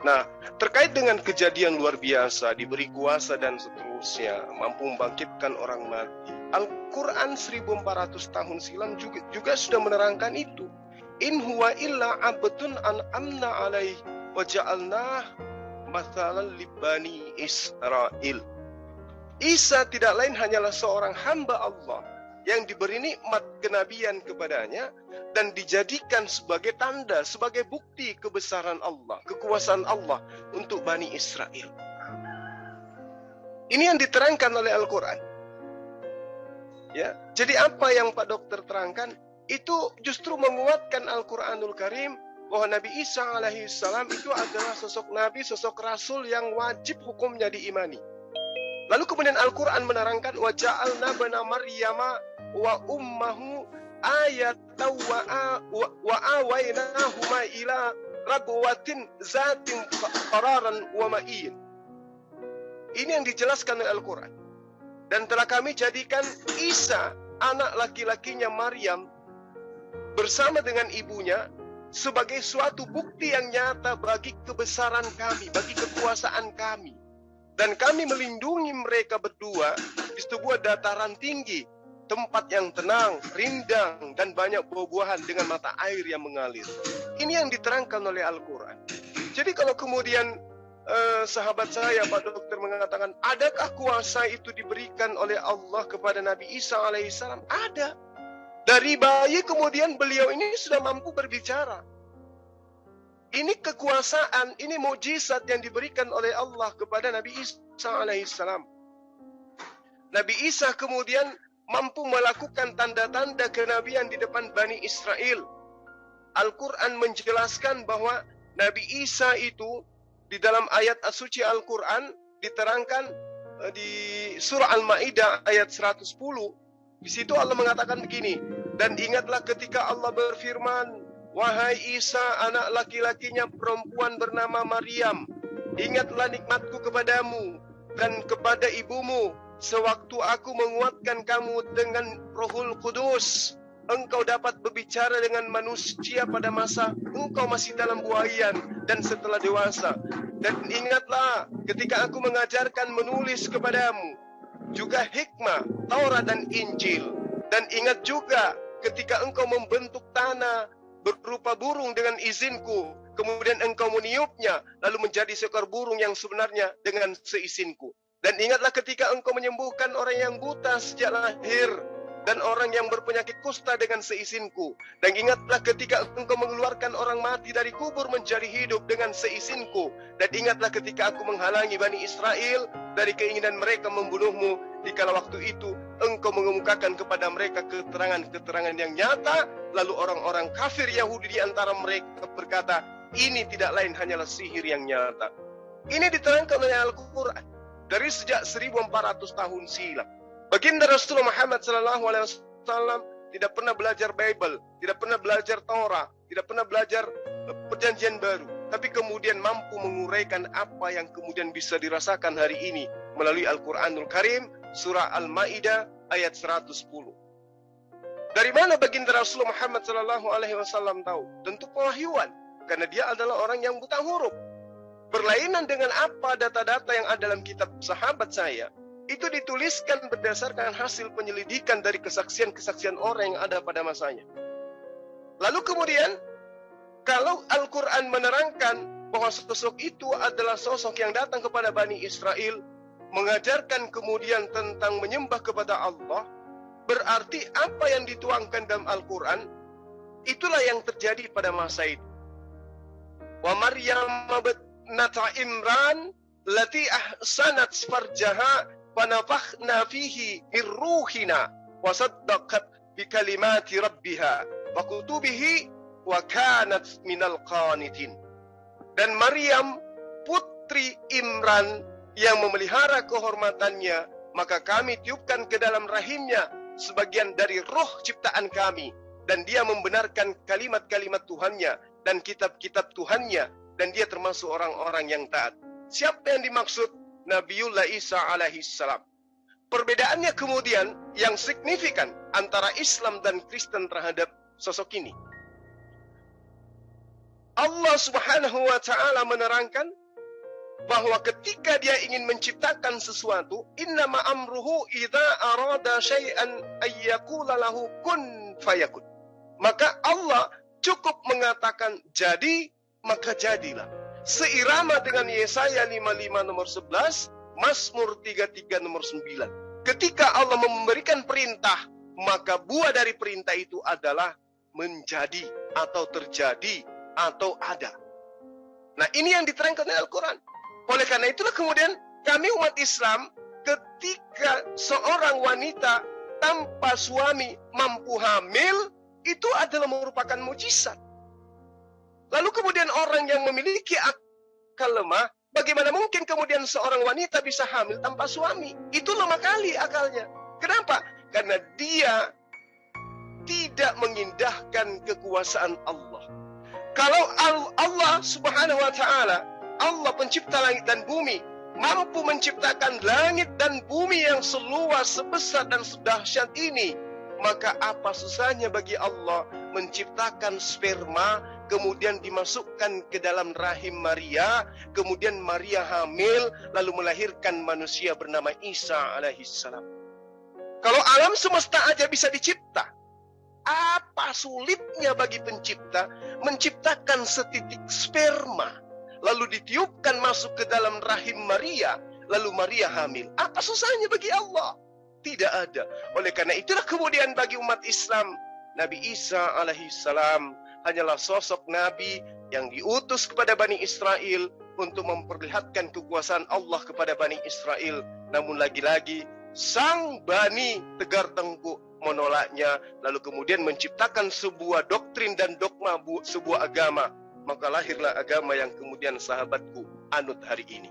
[SPEAKER 1] Nah, terkait dengan kejadian luar biasa, diberi kuasa dan seterusnya, mampu membangkitkan orang mati, Al-Quran 1400 tahun silam juga sudah menerangkan itu. In huwa illa abdun an'amna alaih wa ja'alnah mathalan libani Israel. Isa tidak lain hanyalah seorang hamba Allah yang diberi nikmat kenabian kepadanya dan dijadikan sebagai tanda, sebagai bukti kebesaran Allah, kekuasaan Allah untuk Bani Israel. Ini yang diterangkan oleh Al-Quran. Ya, jadi apa yang Pak Dokter terangkan itu justru menguatkan Al-Quranul Karim bahwa Nabi Isa alaihissalam itu adalah sosok Nabi, sosok Rasul yang wajib hukumnya diimani. Lalu kemudian Al-Quran menerangkan wa ja'alna bana Maryama wa ummahu ayatan wa awaynahuma ila rabwatin zatin qararan wa ma'in. Ini yang dijelaskan oleh Al-Quran. Dan telah kami jadikan Isa, anak laki-lakinya Maryam, bersama dengan ibunya sebagai suatu bukti yang nyata bagi kebesaran kami, bagi kekuasaan kami. Dan kami melindungi mereka berdua di sebuah dataran tinggi, tempat yang tenang, rindang, dan banyak buah-buahan dengan mata air yang mengalir. Ini yang diterangkan oleh Al-Quran. Jadi kalau kemudian sahabat saya, Pak Dokter, mengatakan, adakah kuasa itu diberikan oleh Allah kepada Nabi Isa alaihissalam? Ada. Dari bayi kemudian beliau ini sudah mampu berbicara. Ini kekuasaan, ini mukjizat yang diberikan oleh Allah kepada Nabi Isa alaihissalam. Nabi Isa kemudian mampu melakukan tanda-tanda kenabian di depan Bani Israel. Al-Quran menjelaskan bahwa Nabi Isa itu di dalam ayat suci Al-Quran diterangkan di surah Al-Ma'idah ayat 110. Di situ Allah mengatakan begini, dan ingatlah ketika Allah berfirman, wahai Isa, anak laki-lakinya perempuan bernama Maryam, ingatlah nikmatku kepadamu dan kepada ibumu, sewaktu aku menguatkan kamu dengan Rohul Kudus. Engkau dapat berbicara dengan manusia pada masa engkau masih dalam buayan dan setelah dewasa. Dan ingatlah ketika aku mengajarkan menulis kepadamu, juga hikmah, Taurat dan Injil. Dan ingat juga ketika engkau membentuk tanah berupa burung dengan izinku, kemudian engkau meniupnya, lalu menjadi seekor burung yang sebenarnya dengan seizinku. Dan ingatlah ketika engkau menyembuhkan orang yang buta sejak lahir, dan orang yang berpenyakit kusta dengan seizinku. Dan ingatlah ketika engkau mengeluarkan orang mati dari kubur menjadi hidup dengan seizinku. Dan ingatlah ketika aku menghalangi Bani Israel dari keinginan mereka membunuhmu, dikala waktu itu engkau mengemukakan kepada mereka keterangan-keterangan yang nyata. Lalu orang-orang kafir Yahudi di antara mereka berkata, ini tidak lain hanyalah sihir yang nyata. Ini diterangkan oleh Al-Quran dari sejak 1400 tahun silam. Baginda Rasulullah Muhammad SAW tidak pernah belajar Bible, tidak pernah belajar Torah, tidak pernah belajar Perjanjian Baru, tapi kemudian mampu menguraikan apa yang kemudian bisa dirasakan hari ini melalui Al-Quranul Karim, surah Al-Ma'idah ayat 110. Dari mana baginda Rasulullah Muhammad SAW tahu? Tentu pewahyuan, karena dia adalah orang yang buta huruf. Berlainan dengan apa data-data yang ada dalam kitab sahabat saya, itu dituliskan berdasarkan hasil penyelidikan dari kesaksian-kesaksian orang yang ada pada masanya. Lalu kemudian, kalau Al-Quran menerangkan bahwa sosok itu adalah sosok yang datang kepada Bani Israel, mengajarkan kemudian tentang menyembah kepada Allah, berarti apa yang dituangkan dalam Al-Quran, itulah yang terjadi pada masa itu. Wa Maryam bnata Imran lati ahsanat farjaha فَنَفَخْنَا فِيهِ مِنْ رُوحِنَا وَصَدَّقَتْ بِكَلِمَاتِ رَبِّهَا وَكُتُبِهِ وَكَانَتْ مِنَ الْقَانِتِينَ. Dan Maryam, putri Imran yang memelihara kehormatannya, maka kami tiupkan ke dalam rahimnya sebagian dari roh ciptaan kami, dan dia membenarkan kalimat-kalimat Tuhannya dan kitab-kitab Tuhannya, dan dia termasuk orang-orang yang taat. Siapa yang dimaksud? Nabiullah Isa alaihissalam. Perbedaannya kemudian yang signifikan antara Islam dan Kristen terhadap sosok ini. Allah Subhanahu wa ta'ala menerangkan bahwa ketika dia ingin menciptakan sesuatu, innama amruhu idza arada syai'an ayyaqula lahu kun fayakun. Maka Allah cukup mengatakan jadi, maka jadilah. Seirama dengan Yesaya 55 nomor 11, Mazmur 33 nomor 9. Ketika Allah memberikan perintah, maka buah dari perintah itu adalah menjadi atau terjadi atau ada. Nah, ini yang diterangkan oleh Al-Quran. Oleh karena itulah kemudian kami umat Islam, ketika seorang wanita tanpa suami mampu hamil, itu adalah merupakan mukjizat. Lalu kemudian orang yang memiliki akal lemah, bagaimana mungkin kemudian seorang wanita bisa hamil tanpa suami? Itu lemah kali akalnya. Kenapa? Karena dia tidak mengindahkan kekuasaan Allah. Kalau Allah Subhanahu wa ta'ala, Allah pencipta langit dan bumi, mampu menciptakan langit dan bumi yang seluas, sebesar dan sedahsyat ini, maka apa susahnya bagi Allah menciptakan sperma kemudian dimasukkan ke dalam rahim Maria, kemudian Maria hamil, lalu melahirkan manusia bernama Isa alaihissalam. Kalau alam semesta aja bisa dicipta, apa sulitnya bagi pencipta menciptakan setitik sperma, lalu ditiupkan masuk ke dalam rahim Maria, lalu Maria hamil? Apa susahnya bagi Allah? Tidak ada. Oleh karena itulah kemudian bagi umat Islam, Nabi Isa alaihissalam hanyalah sosok Nabi yang diutus kepada Bani Israel untuk memperlihatkan kekuasaan Allah kepada Bani Israel. Namun lagi-lagi sang Bani tegar tengkuk menolaknya, lalu kemudian menciptakan sebuah doktrin dan dogma, sebuah agama. Maka lahirlah agama yang kemudian sahabatku anut hari ini.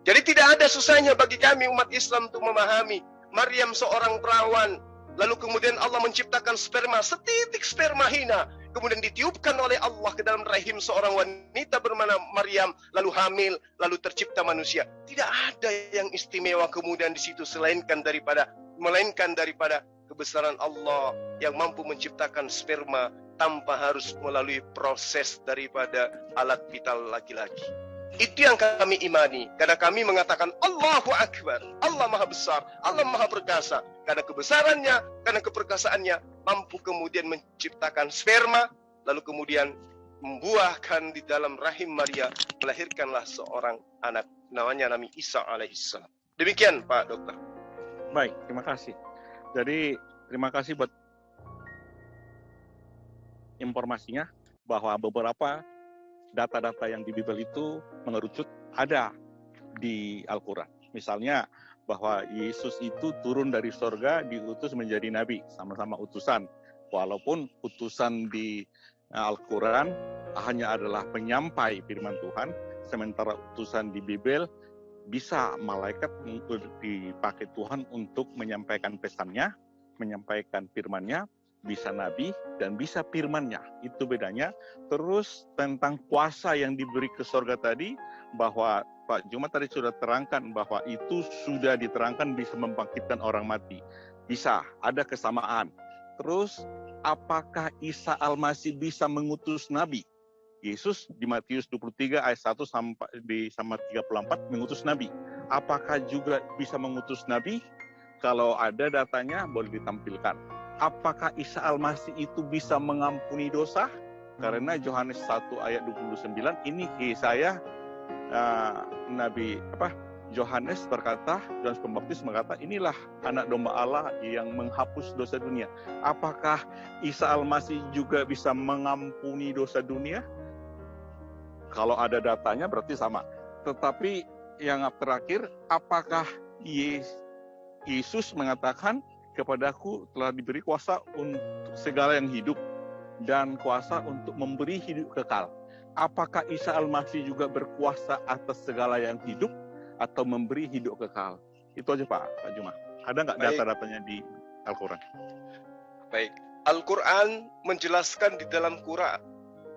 [SPEAKER 1] Jadi tidak ada susahnya bagi kami umat Islam untuk memahami Maryam seorang perawan, lalu kemudian Allah menciptakan sperma, setitik sperma hina, kemudian ditiupkan oleh Allah ke dalam rahim seorang wanita bernama Maryam, lalu hamil, lalu tercipta manusia. Tidak ada yang istimewa kemudian di situ melainkan daripada kebesaran Allah yang mampu menciptakan sperma tanpa harus melalui proses daripada alat vital laki-laki. Itu yang kami imani, karena kami mengatakan Allahu Akbar, Allah Maha Besar, Allah Maha Perkasa. Karena kebesarannya, karena keperkasaannya, mampu kemudian menciptakan sperma, lalu kemudian membuahkan di dalam rahim Maria, melahirkanlah seorang anak, namanya Nabi Isa alaihissalam. Demikian Pak Dokter.
[SPEAKER 2] Baik, terima kasih. Jadi terima kasih buat informasinya, bahwa beberapa data-data yang di Bible itu mengerucut ada di Al-Quran. Misalnya bahwa Yesus itu turun dari surga, diutus menjadi nabi, sama-sama utusan. Walaupun utusan di Al-Quran hanya adalah penyampai firman Tuhan, sementara utusan di Bible bisa malaikat dipakai Tuhan untuk menyampaikan pesannya, menyampaikan firman-Nya, bisa nabi dan bisa firman-Nya. Itu bedanya. Terus tentang kuasa yang diberi ke surga tadi, bahwa Pak Jumat tadi sudah terangkan bahwa itu sudah diterangkan bisa membangkitkan orang mati. Bisa, ada kesamaan. Terus apakah Isa Al-Masih bisa mengutus nabi? Yesus di Matius 23 ayat 1 sampai 34 mengutus nabi. Apakah juga bisa mengutus nabi? Kalau ada datanya boleh ditampilkan. Apakah Isa Al-Masih itu bisa mengampuni dosa? Karena Yohanes 1 ayat 29 ini kisah Nabi Yohanes berkata, Yohanes Pembaptis berkata, inilah anak domba Allah yang menghapus dosa dunia. Apakah Isa Al-Masih juga bisa mengampuni dosa dunia? Kalau ada datanya berarti sama. Tetapi yang terakhir, apakah Yesus mengatakan, kepadaku telah diberi kuasa untuk segala yang hidup dan kuasa untuk memberi hidup kekal. Apakah Isa Al-Masih juga berkuasa atas segala yang hidup atau memberi hidup kekal? Itu aja Pak Juma. Ada nggak data-datanya di Al-Quran?
[SPEAKER 1] Baik. Al-Quran menjelaskan di dalam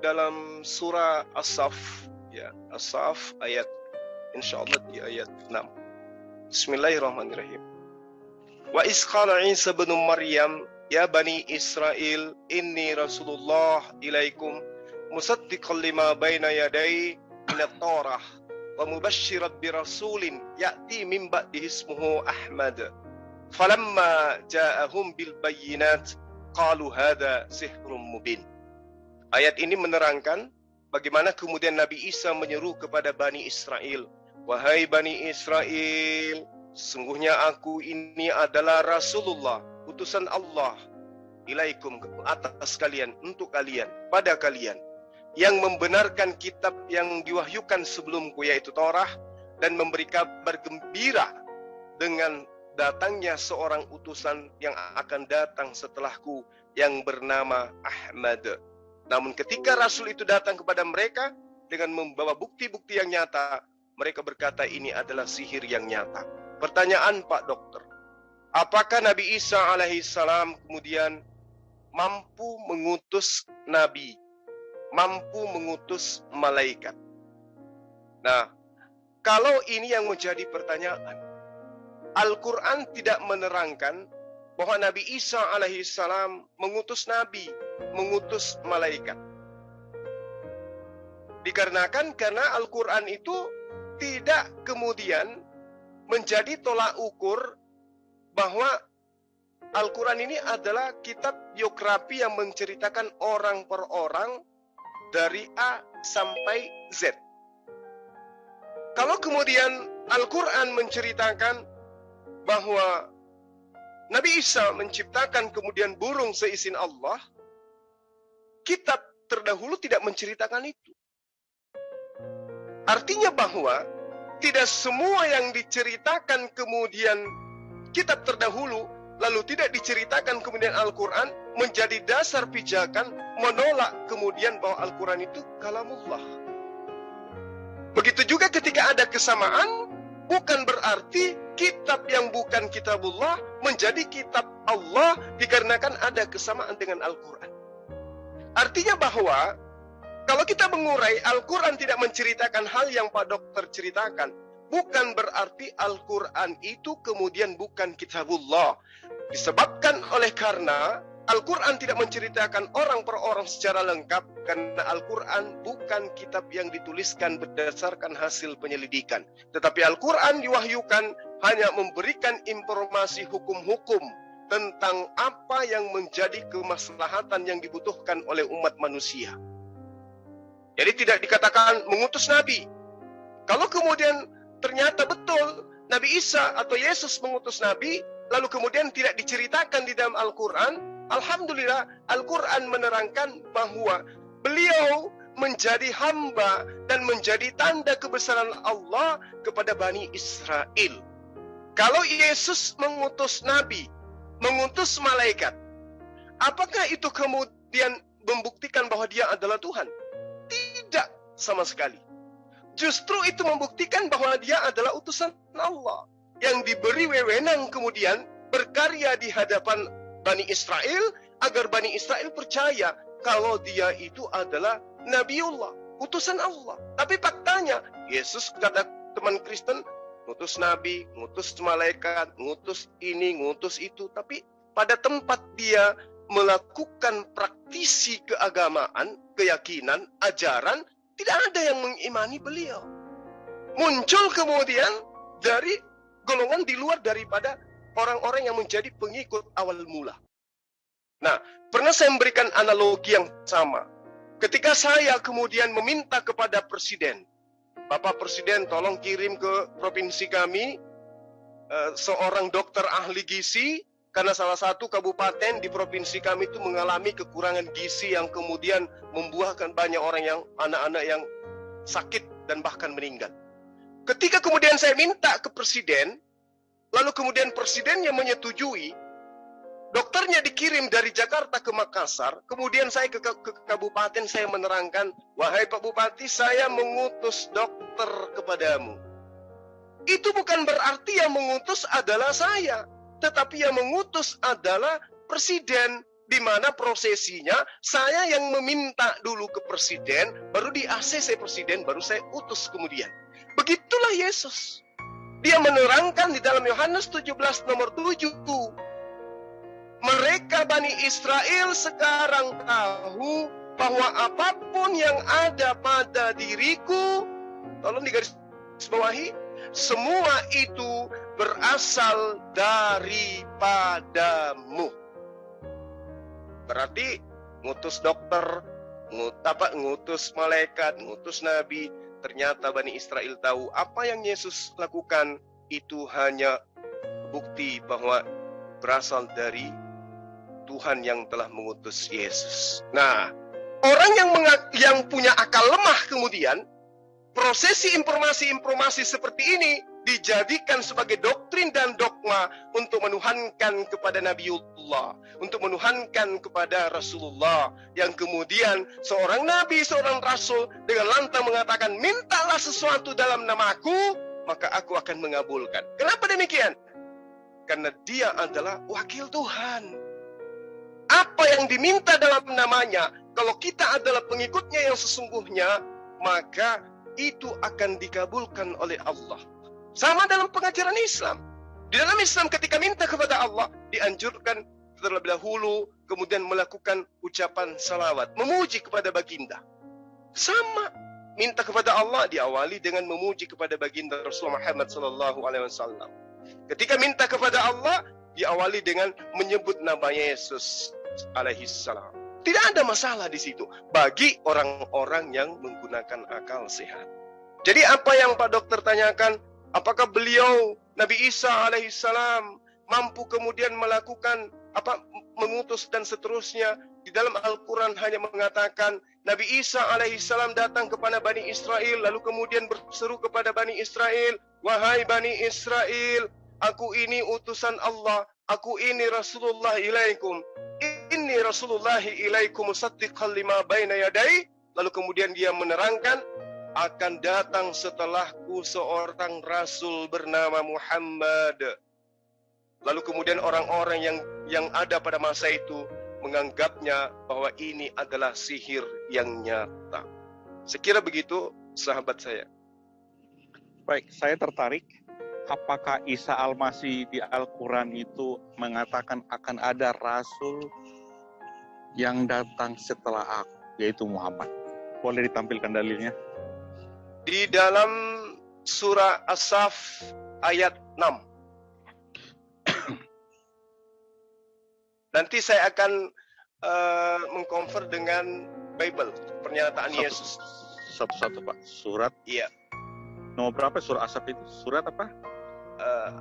[SPEAKER 1] dalam surah As-Saff, ya, As-Saff ayat, insyaallah di ayat 6. Bismillahirrahmanirrahim. Wa isqala Isa bin Maryam ya bani Israel inni Rasulullah ilaikum musaddiqan lima baina yaday minat Taurah wa mubasysyiran bi rasulin ya'ti min ba'dihi ismuhu Ahmad. Falamma ja'ahum bil bayyinat qalu hadza sihrun mubin. Ayat ini menerangkan bagaimana kemudian Nabi Isa menyeru kepada Bani Israel, wahai Bani Israel, sesungguhnya aku ini adalah Rasulullah, utusan Allah, ilaikum, atas kalian, untuk kalian, pada kalian, yang membenarkan kitab yang diwahyukan sebelumku, yaitu Taurat, dan memberi kabar gembira dengan datangnya seorang utusan yang akan datang setelahku, yang bernama Ahmad. Namun ketika Rasul itu datang kepada mereka dengan membawa bukti-bukti yang nyata, mereka berkata ini adalah sihir yang nyata. Pertanyaan Pak Dokter, apakah Nabi Isa alaihissalam kemudian mampu mengutus nabi, mampu mengutus malaikat? Nah, kalau ini yang menjadi pertanyaan, Al-Quran tidak menerangkan bahwa Nabi Isa alaihissalam mengutus nabi, mengutus malaikat. Dikarenakan karena Al-Quran itu tidak kemudian menjadi tolak ukur bahwa Al-Quran ini adalah kitab biografi yang menceritakan orang per orang dari A sampai Z. Kalau kemudian Al-Quran menceritakan bahwa Nabi Isa menciptakan kemudian burung seizin Allah, kitab terdahulu tidak menceritakan itu. Artinya bahwa tidak semua yang diceritakan kemudian kitab terdahulu lalu tidak diceritakan kemudian Al-Quran menjadi dasar pijakan menolak kemudian bahwa Al-Quran itu kalamullah. Begitu juga ketika ada kesamaan, bukan berarti kitab yang bukan kitabullah menjadi kitab Allah dikarenakan ada kesamaan dengan Al-Quran. Artinya bahwa kalau kita mengurai Al-Quran tidak menceritakan hal yang Pak Dokter ceritakan, bukan berarti Al-Quran itu kemudian bukan kitabullah. Disebabkan oleh karena Al-Quran tidak menceritakan orang per orang secara lengkap, karena Al-Quran bukan kitab yang dituliskan berdasarkan hasil penyelidikan. Tetapi Al-Quran diwahyukan hanya memberikan informasi hukum-hukum tentang apa yang menjadi kemaslahatan yang dibutuhkan oleh umat manusia. Jadi tidak dikatakan mengutus Nabi. Kalau kemudian ternyata betul Nabi Isa atau Yesus mengutus Nabi, lalu kemudian tidak diceritakan di dalam Al-Quran, alhamdulillah Al-Quran menerangkan bahwa beliau menjadi hamba dan menjadi tanda kebesaran Allah kepada Bani Israel. Kalau Yesus mengutus Nabi, mengutus malaikat, apakah itu kemudian membuktikan bahwa dia adalah Tuhan? Tidak sama sekali. Justru itu membuktikan bahwa dia adalah utusan Allah yang diberi wewenang kemudian berkarya di hadapan Bani Israel agar Bani Israel percaya kalau dia itu adalah Nabiullah, utusan Allah. Tapi faktanya Yesus, kata teman Kristen, ngutus Nabi, ngutus malaikat, ngutus ini, ngutus itu. Tapi pada tempat dia melakukan praktisi keagamaan, keyakinan, ajaran, tidak ada yang mengimani beliau. Muncul kemudian dari golongan di luar daripada orang-orang yang menjadi pengikut awal mula. Nah, pernah saya memberikan analogi yang sama. Ketika saya kemudian meminta kepada Presiden, Bapak Presiden tolong kirim ke provinsi kami seorang dokter ahli gizi, karena salah satu kabupaten di provinsi kami itu mengalami kekurangan gizi yang kemudian membuahkan banyak orang yang anak-anak yang sakit dan bahkan meninggal. Ketika kemudian saya minta ke Presiden, lalu kemudian Presidennya menyetujui, dokternya dikirim dari Jakarta ke Makassar, kemudian saya ke kabupaten, saya menerangkan, wahai Pak Bupati, saya mengutus dokter kepadamu. Itu bukan berarti yang mengutus adalah saya, tetapi yang mengutus adalah Presiden, di mana prosesinya saya yang meminta dulu ke Presiden, baru di ACC Presiden, baru saya utus kemudian. Begitulah Yesus. Dia menerangkan di dalam Yohanes 17 nomor 7. Mereka Bani Israel sekarang tahu bahwa apapun yang ada pada diriku, tolong digarisbawahi, semua itu berasal daripadamu. Berarti ngutus dokter, ngutus malaikat, ngutus nabi, ternyata Bani Israel tahu apa yang Yesus lakukan itu hanya bukti bahwa berasal dari Tuhan yang telah mengutus Yesus. Nah, orang yang punya akal lemah kemudian prosesi informasi-informasi seperti ini dijadikan sebagai doktrin dan dogma untuk menuhankan kepada Nabiullah, untuk menuhankan kepada Rasulullah, yang kemudian seorang nabi, seorang rasul dengan lantang mengatakan, mintalah sesuatu dalam namaku, maka aku akan mengabulkan. Kenapa demikian? Karena dia adalah wakil Tuhan. Apa yang diminta dalam namanya, kalau kita adalah pengikutnya yang sesungguhnya, maka itu akan dikabulkan oleh Allah. Sama dalam pengajaran Islam. Di dalam Islam ketika minta kepada Allah, dianjurkan terlebih dahulu kemudian melakukan ucapan salawat, memuji kepada baginda. Sama. minta kepada Allah, diawali dengan memuji kepada baginda Rasulullah Muhammad sallallahu alaihi wasallam. Ketika minta kepada Allah, diawali dengan menyebut nama Yesus alaihi salam. Tidak ada masalah di situ bagi orang-orang yang menggunakan akal sehat. Jadi apa yang Pak Dokter tanyakan, apakah beliau Nabi Isa alaihi salam mampu kemudian melakukan mengutus dan seterusnya? Di dalam Al-Quran hanya mengatakan Nabi Isa alaihi salam datang kepada Bani Israel, lalu kemudian berseru kepada Bani Israel, wahai Bani Israel, aku ini utusan Allah, aku ini Rasulullah ilaikum, inni Rasulullahi ilaikum musaddiqan lima baina yadai. Lalu kemudian dia menerangkan, akan datang setelahku seorang Rasul bernama Muhammad. Lalu kemudian orang-orang yang ada pada masa itu menganggapnya bahwa ini adalah sihir yang nyata. Sekira begitu, sahabat saya.
[SPEAKER 2] Baik, saya tertarik. Apakah Isa Al-Masih di Al-Quran itu mengatakan akan ada Rasul yang datang setelah aku, yaitu Muhammad? Boleh ditampilkan dalilnya?
[SPEAKER 1] Di dalam surah As-Saff ayat 6. Nanti saya akan mengkonvert dengan Bible, pernyataan Yesus.
[SPEAKER 2] Satu-satu Pak, surat.
[SPEAKER 1] Iya.
[SPEAKER 2] Nomor berapa surah As-Saff itu? Surat apa?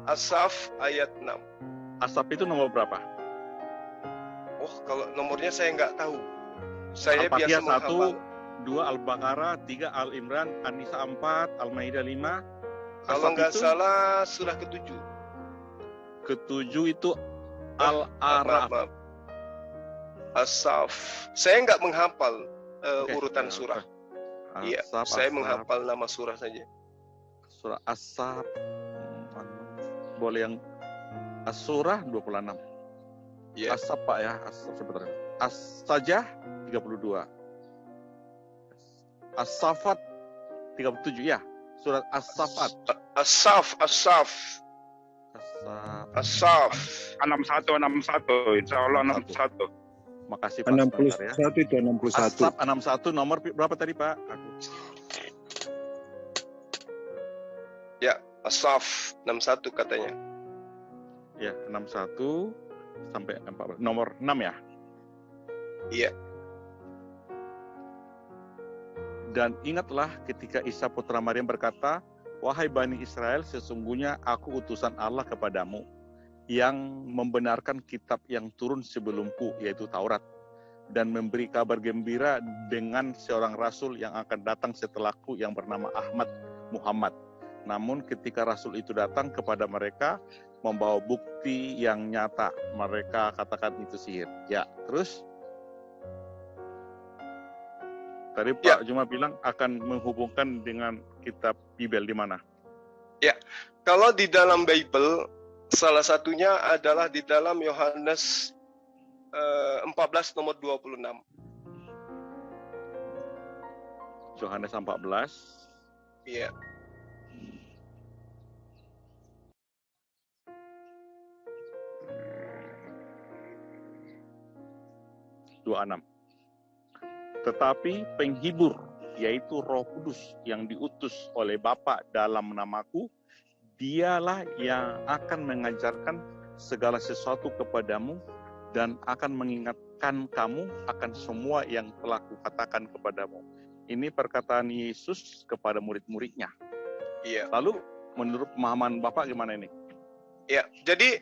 [SPEAKER 1] As-Saff ayat 6.
[SPEAKER 2] As-Saff itu nomor berapa?
[SPEAKER 1] Oh, kalau nomornya saya nggak tahu. Saya
[SPEAKER 2] Al-Fatihah
[SPEAKER 1] biasa menghafal.
[SPEAKER 2] 1, 2 Al-Baqarah, 3 Al-Imran, An-Nisa 4, Al-Maidah 5.
[SPEAKER 1] Kalau nggak salah surah ke-7.
[SPEAKER 2] Ke-7 itu Al-A'raf.
[SPEAKER 1] As-Saff. Saya nggak menghafal urutan surah. Iya, saya menghafal nama surah saja.
[SPEAKER 2] Surah As-Saff. Boleh yang As-Surah 26.
[SPEAKER 1] Yeah.
[SPEAKER 2] As-Saff Pak ya, As-Saff sebentar. As-Sajah 32. As-Saffat 37 ya. Surat As-Saffat.
[SPEAKER 1] As-Saff.
[SPEAKER 3] 61, insya Allah 61.
[SPEAKER 2] Makasih Pak.
[SPEAKER 4] 61 itu 61.
[SPEAKER 2] As-Saff 61 nomor berapa tadi Pak?
[SPEAKER 1] Ya, As-Saff 61 katanya.
[SPEAKER 2] Ya, 61 sampai 14. Nomor 6 ya?
[SPEAKER 1] Iya.
[SPEAKER 2] Dan ingatlah ketika Isa putra Maryam berkata, wahai Bani Israel, sesungguhnya aku utusan Allah kepadamu, yang membenarkan kitab yang turun sebelumku, yaitu Taurat, dan memberi kabar gembira dengan seorang Rasul yang akan datang setelahku yang bernama Ahmad Muhammad. Namun ketika Rasul itu datang kepada mereka, membawa bukti yang nyata, mereka katakan itu sihir. Ya, terus? Tadi Pak Juma bilang akan menghubungkan dengan kitab Bible di mana?
[SPEAKER 1] Ya, kalau di dalam Bible, salah satunya adalah di dalam Yohanes 14 nomor 26.
[SPEAKER 2] Yohanes 14.
[SPEAKER 1] Iya.
[SPEAKER 2] Tetapi penghibur, yaitu Roh Kudus yang diutus oleh Bapa dalam namaku, dialah yang akan mengajarkan segala sesuatu kepadamu dan akan mengingatkan kamu akan semua yang telah kukatakan kepadamu. Ini perkataan Yesus kepada murid-muridnya.
[SPEAKER 1] Iya.
[SPEAKER 2] Lalu menurut pemahaman Bapak gimana ini?
[SPEAKER 1] Ya, jadi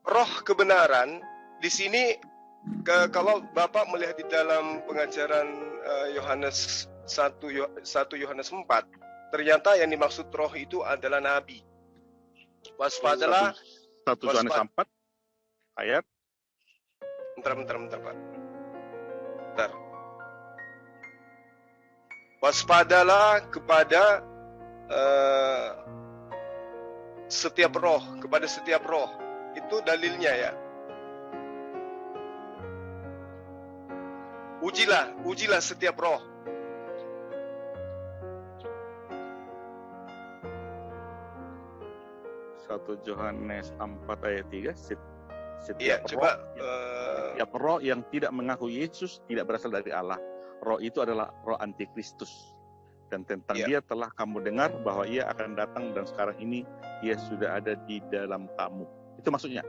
[SPEAKER 1] roh kebenaran di sini kalau Bapak melihat di dalam pengajaran Yohanes 1 Yohanes 4, ternyata yang dimaksud roh itu adalah nabi. Waspadalah
[SPEAKER 2] 1 Yohanes 4 ayat.
[SPEAKER 1] Bentar Pak. Bentar. Waspadalah kepada setiap roh, kepada setiap roh. Itu dalilnya ya. Ujilah setiap roh.
[SPEAKER 2] Satu Yohanes 4 ayat 3.
[SPEAKER 1] Iya, coba.
[SPEAKER 2] Setiap roh yang tidak mengaku Yesus tidak berasal dari Allah. Roh itu adalah roh antikristus. Dan tentang
[SPEAKER 1] Ya.
[SPEAKER 2] dia telah kamu dengar bahwa ia akan datang dan sekarang ini ia sudah ada di dalam kamu. Itu maksudnya.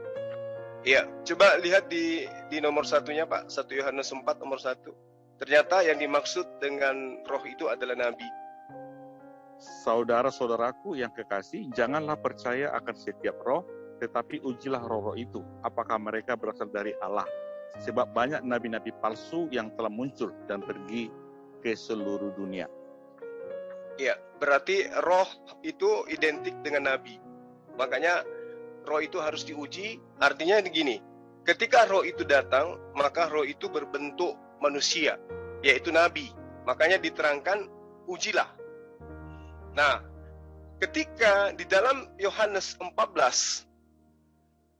[SPEAKER 1] Iya, coba lihat di nomor satunya Pak, 1 Yohanes 4 nomor 1. Ternyata yang dimaksud dengan roh itu adalah nabi.
[SPEAKER 2] Saudara-saudaraku yang kekasih, janganlah percaya akan setiap roh, tetapi ujilah roh-roh itu, apakah mereka berasal dari Allah. Sebab banyak nabi-nabi palsu yang telah muncul dan pergi ke seluruh dunia.
[SPEAKER 1] Iya, berarti roh itu identik dengan nabi. Makanya roh itu harus diuji, artinya begini. Ketika roh itu datang, maka roh itu berbentuk manusia, yaitu nabi. Makanya diterangkan, ujilah. Nah, ketika di dalam Yohanes 14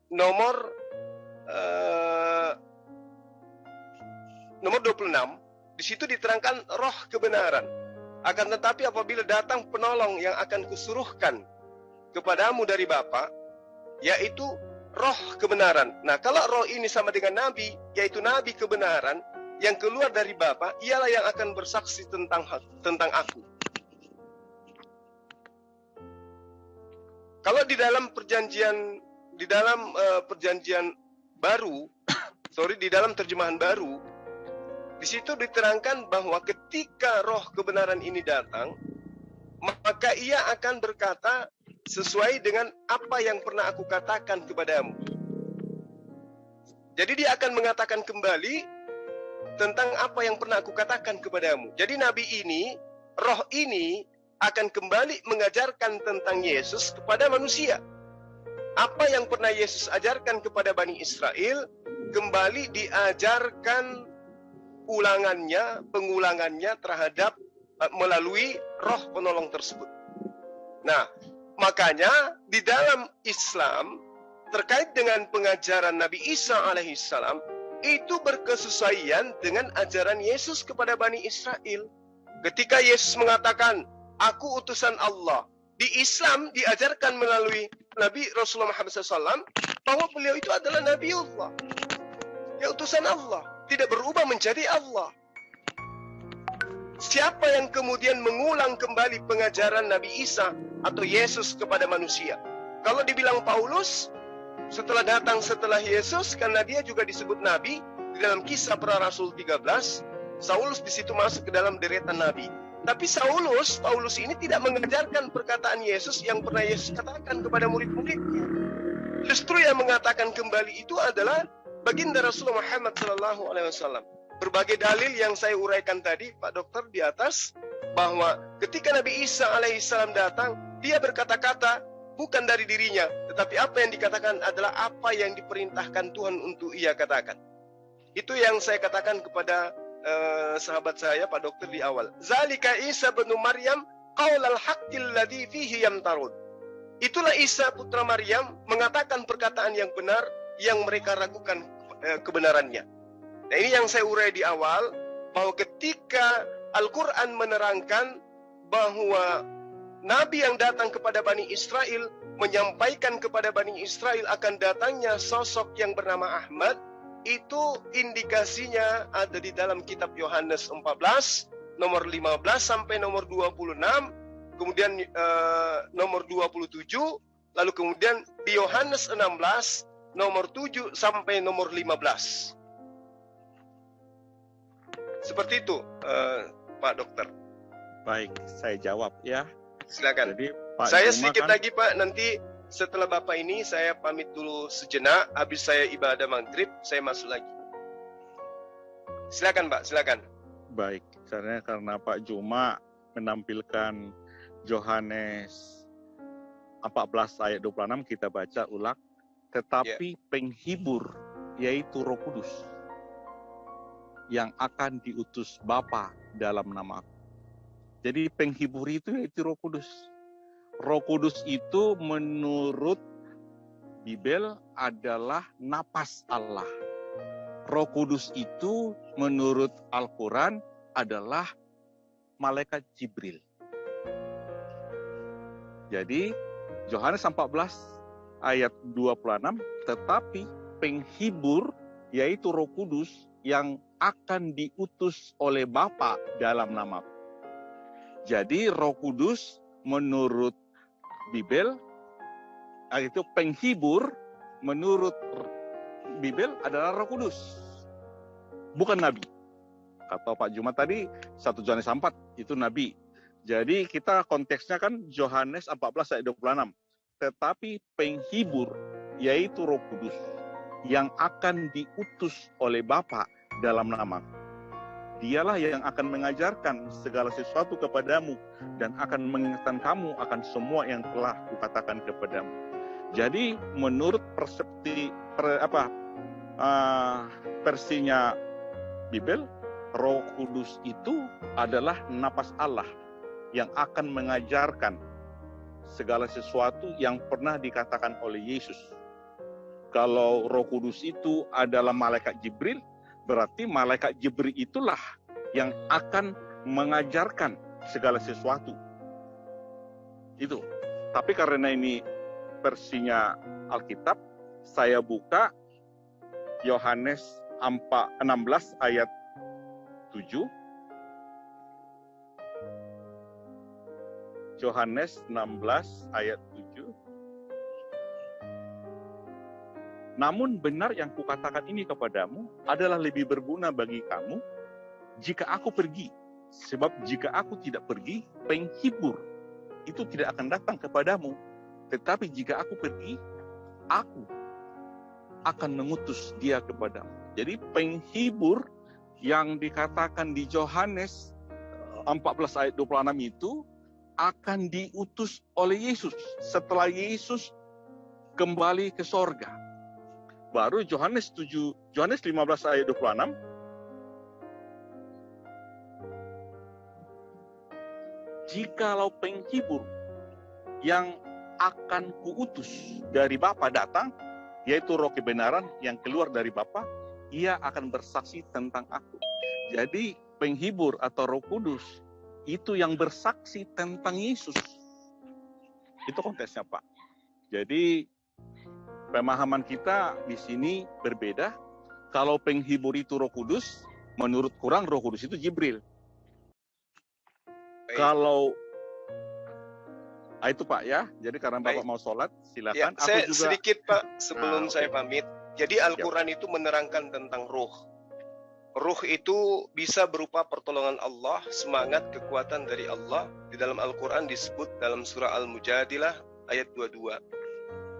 [SPEAKER 1] nomor 26, di situ diterangkan roh kebenaran. Akan tetapi apabila datang penolong yang akan kusuruhkan kepadamu dari Bapa, yaitu roh kebenaran. Nah, kalau roh ini sama dengan nabi, yaitu nabi kebenaran yang keluar dari Bapa, ialah yang akan bersaksi tentang aku. Kalau di dalam terjemahan baru, di situ diterangkan bahwa ketika roh kebenaran ini datang, maka ia akan berkata sesuai dengan apa yang pernah aku katakan kepadamu. Jadi dia akan mengatakan kembali tentang apa yang pernah aku katakan kepadamu. Jadi nabi ini, roh ini akan kembali mengajarkan tentang Yesus kepada manusia. Apa yang pernah Yesus ajarkan kepada Bani Israel, kembali diajarkan pengulangannya terhadap melalui roh penolong tersebut. Nah, makanya di dalam Islam terkait dengan pengajaran Nabi Isa alaihissalam itu berkesesuaian dengan ajaran Yesus kepada Bani Israel. Ketika Yesus mengatakan, aku utusan Allah, di Islam diajarkan melalui Nabi Rasulullah Muhammad SAW bahwa beliau itu adalah Nabiullah, ya utusan Allah, tidak berubah menjadi Allah. Siapa yang kemudian mengulang kembali pengajaran Nabi Isa atau Yesus kepada manusia? Kalau dibilang Paulus, setelah Yesus, karena dia juga disebut Nabi, di dalam Kisah Para Rasul 13, Saulus di situ masuk ke dalam deretan Nabi. Tapi Paulus ini tidak mengajarkan perkataan Yesus yang pernah Yesus katakan kepada murid-muridnya. Justru yang mengatakan kembali itu adalah baginda Rasulullah Muhammad SAW. Berbagai dalil yang saya uraikan tadi, Pak Dokter, di atas, bahwa ketika Nabi Isa alaihissalam datang, dia berkata-kata bukan dari dirinya, tetapi apa yang dikatakan adalah apa yang diperintahkan Tuhan untuk ia katakan. Itu yang saya katakan kepada sahabat saya, Pak Dokter, di awal. Zalika Isa bin Maryam qaulal haqqil ladzi fihi yamtarun. Itulah Isa putra Maryam mengatakan perkataan yang benar yang mereka ragukan kebenarannya. Nah, ini yang saya urai di awal, bahwa ketika Al-Quran menerangkan bahwa Nabi yang datang kepada Bani Israel menyampaikan kepada Bani Israel akan datangnya sosok yang bernama Ahmad, itu indikasinya ada di dalam kitab Yohanes 14 nomor 15 sampai nomor 26, kemudian nomor 27, lalu kemudian di Yohanes 16 nomor 7 sampai nomor 15. Seperti itu, Pak Dokter.
[SPEAKER 2] Baik, saya jawab ya.
[SPEAKER 1] Silakan.
[SPEAKER 2] Jadi, Pak
[SPEAKER 1] Saya
[SPEAKER 2] Juma
[SPEAKER 1] sedikit lagi, Pak, nanti setelah Bapak ini saya pamit dulu sejenak, habis saya ibadah maghrib, saya masuk lagi. Silakan, Pak, silakan.
[SPEAKER 2] Baik, karena Pak Juma menampilkan Yohanes 14 ayat 26, kita baca ulang. Tetapi penghibur, yaitu Roh Kudus, yang akan diutus Bapa dalam nama Aku. Jadi penghibur itu yaitu Roh Kudus. Roh Kudus itu menurut Bible adalah napas Allah. Roh Kudus itu menurut Al-Quran adalah malaikat Jibril. Jadi Yohanes 14 ayat 26, tetapi penghibur yaitu Roh Kudus yang akan diutus oleh Bapa dalam nama. Jadi Roh Kudus menurut Bible itu penghibur menurut Bible adalah Roh Kudus, bukan nabi. Kata Pak Jumat tadi 1 Yohanes 4 itu nabi. Jadi kita konteksnya kan Yohanes 14 ayat 26. Tetapi penghibur yaitu Roh Kudus yang akan diutus oleh Bapa dalam nama. Dialah yang akan mengajarkan segala sesuatu kepadamu dan akan mengingatkan kamu akan semua yang telah kukatakan kepadamu. Jadi menurut versinya Bible, Roh Kudus itu adalah napas Allah yang akan mengajarkan segala sesuatu yang pernah dikatakan oleh Yesus. Kalau Roh Kudus itu adalah malaikat Jibril, berarti malaikat Jibril itulah yang akan mengajarkan segala sesuatu. Itu. Tapi karena ini versinya Alkitab, saya buka Yohanes 16 ayat 7. Yohanes 16 ayat 7. Namun benar yang kukatakan ini kepadamu adalah lebih berguna bagi kamu jika aku pergi. Sebab jika aku tidak pergi, penghibur itu tidak akan datang kepadamu. Tetapi jika aku pergi, aku akan mengutus dia kepadamu. Jadi penghibur yang dikatakan di Yohanes 14 ayat 26 itu akan diutus oleh Yesus setelah Yesus kembali ke sorga. Baru Yohanes 15 ayat 26. Jikalau penghibur yang akan kuutus dari Bapa datang, yaitu Roh kebenaran yang keluar dari Bapa, ia akan bersaksi tentang aku. Jadi penghibur atau Roh Kudus itu yang bersaksi tentang Yesus. Itu konteksnya, Pak. Jadi pemahaman kita di sini berbeda. Kalau penghibur itu Roh Kudus, menurut Quran Roh Kudus itu Jibril. Baik. Kalau itu Pak ya. Jadi karena Bapak mau sholat, silakan.
[SPEAKER 1] Ya, saya juga sedikit Pak sebelum saya pamit. Jadi Al-Quran itu menerangkan tentang roh. Ruh itu bisa berupa pertolongan Allah, semangat, kekuatan dari Allah. Di dalam Al-Quran disebut dalam surah Al-Mujadilah ayat 22.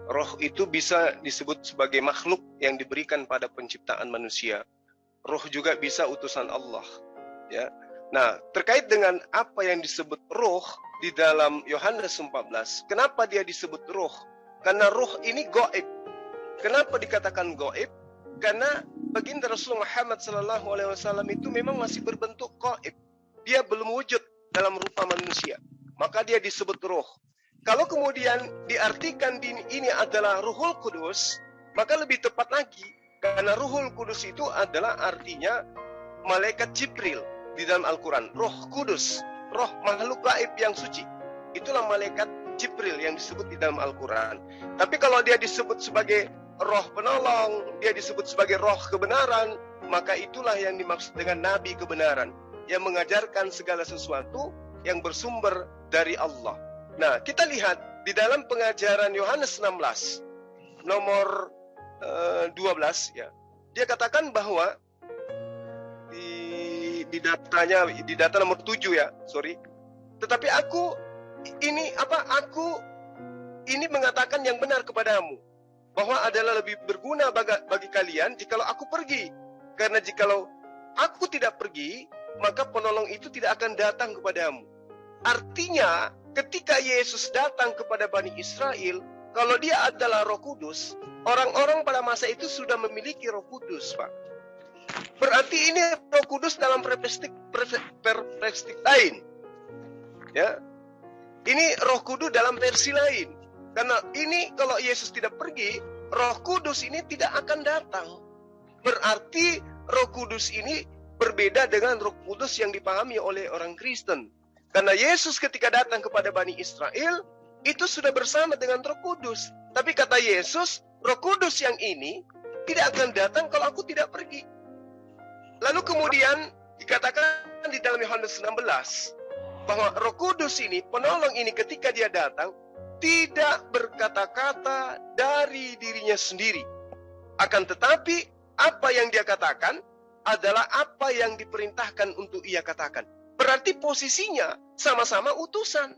[SPEAKER 1] Roh itu bisa disebut sebagai makhluk yang diberikan pada penciptaan manusia. Roh juga bisa utusan Allah. Ya. Nah, terkait dengan apa yang disebut roh di dalam Yohanes 14, kenapa dia disebut roh? Karena roh ini gaib. Kenapa dikatakan gaib? Karena baginda Rasulullah Muhammad SAW itu memang masih berbentuk gaib. Dia belum wujud dalam rupa manusia. Maka dia disebut roh. Kalau kemudian diartikan ini adalah Ruhul Kudus, maka lebih tepat lagi. Karena Ruhul Kudus itu adalah artinya malaikat Jibril di dalam Al-Quran. Roh Kudus, roh makhluk gaib yang suci. Itulah malaikat Jibril yang disebut di dalam Al-Quran. Tapi kalau dia disebut sebagai roh penolong, dia disebut sebagai roh kebenaran, maka itulah yang dimaksud dengan nabi kebenaran, yang mengajarkan segala sesuatu yang bersumber dari Allah. Nah, kita lihat di dalam pengajaran Yohanes 16 nomor 12 ya. Dia katakan bahwa di data nomor 7 ya, sorry. Tetapi aku ini mengatakan yang benar kepadamu, bahwa adalah lebih berguna bagi kalian jikalau aku pergi. Karena jikalau aku tidak pergi, maka penolong itu tidak akan datang kepadamu. Artinya, ketika Yesus datang kepada Bani Israel, kalau dia adalah Roh Kudus, orang-orang pada masa itu sudah memiliki Roh Kudus, Pak. Berarti ini Roh Kudus dalam perspektif lain. Ya. Ini Roh Kudus dalam versi lain. Karena ini kalau Yesus tidak pergi, Roh Kudus ini tidak akan datang. Berarti Roh Kudus ini berbeda dengan Roh Kudus yang dipahami oleh orang Kristen. Karena Yesus ketika datang kepada Bani Israel, itu sudah bersama dengan Roh Kudus. Tapi kata Yesus, Roh Kudus yang ini tidak akan datang kalau aku tidak pergi. Lalu kemudian dikatakan di dalam Yohanes 16, bahwa Roh Kudus ini, penolong ini ketika dia datang, tidak berkata-kata dari dirinya sendiri. Akan tetapi, apa yang dia katakan adalah apa yang diperintahkan untuk ia katakan. Berarti posisinya sama-sama utusan.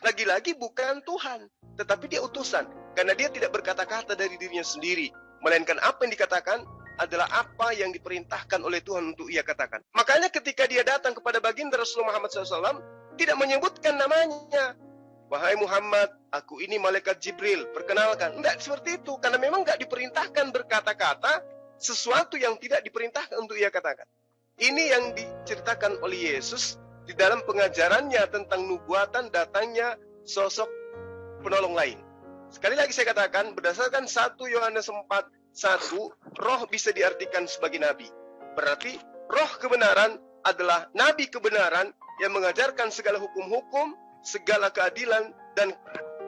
[SPEAKER 1] Lagi-lagi bukan Tuhan, tetapi dia utusan. Karena dia tidak berkata-kata dari dirinya sendiri. Melainkan apa yang dikatakan adalah apa yang diperintahkan oleh Tuhan untuk ia katakan. Makanya ketika dia datang kepada baginda Rasulullah Muhammad SAW, tidak menyebutkan namanya. Wahai Muhammad, aku ini malaikat Jibril, perkenalkan. Tidak seperti itu, karena memang tidak diperintahkan berkata-kata sesuatu yang tidak diperintahkan untuk ia katakan. Ini yang diceritakan oleh Yesus di dalam pengajarannya tentang nubuatan datangnya sosok penolong lain. Sekali lagi saya katakan, berdasarkan 1 Yohanes 4:1, roh bisa diartikan sebagai nabi. Berarti roh kebenaran adalah nabi kebenaran yang mengajarkan segala hukum-hukum, segala keadilan, dan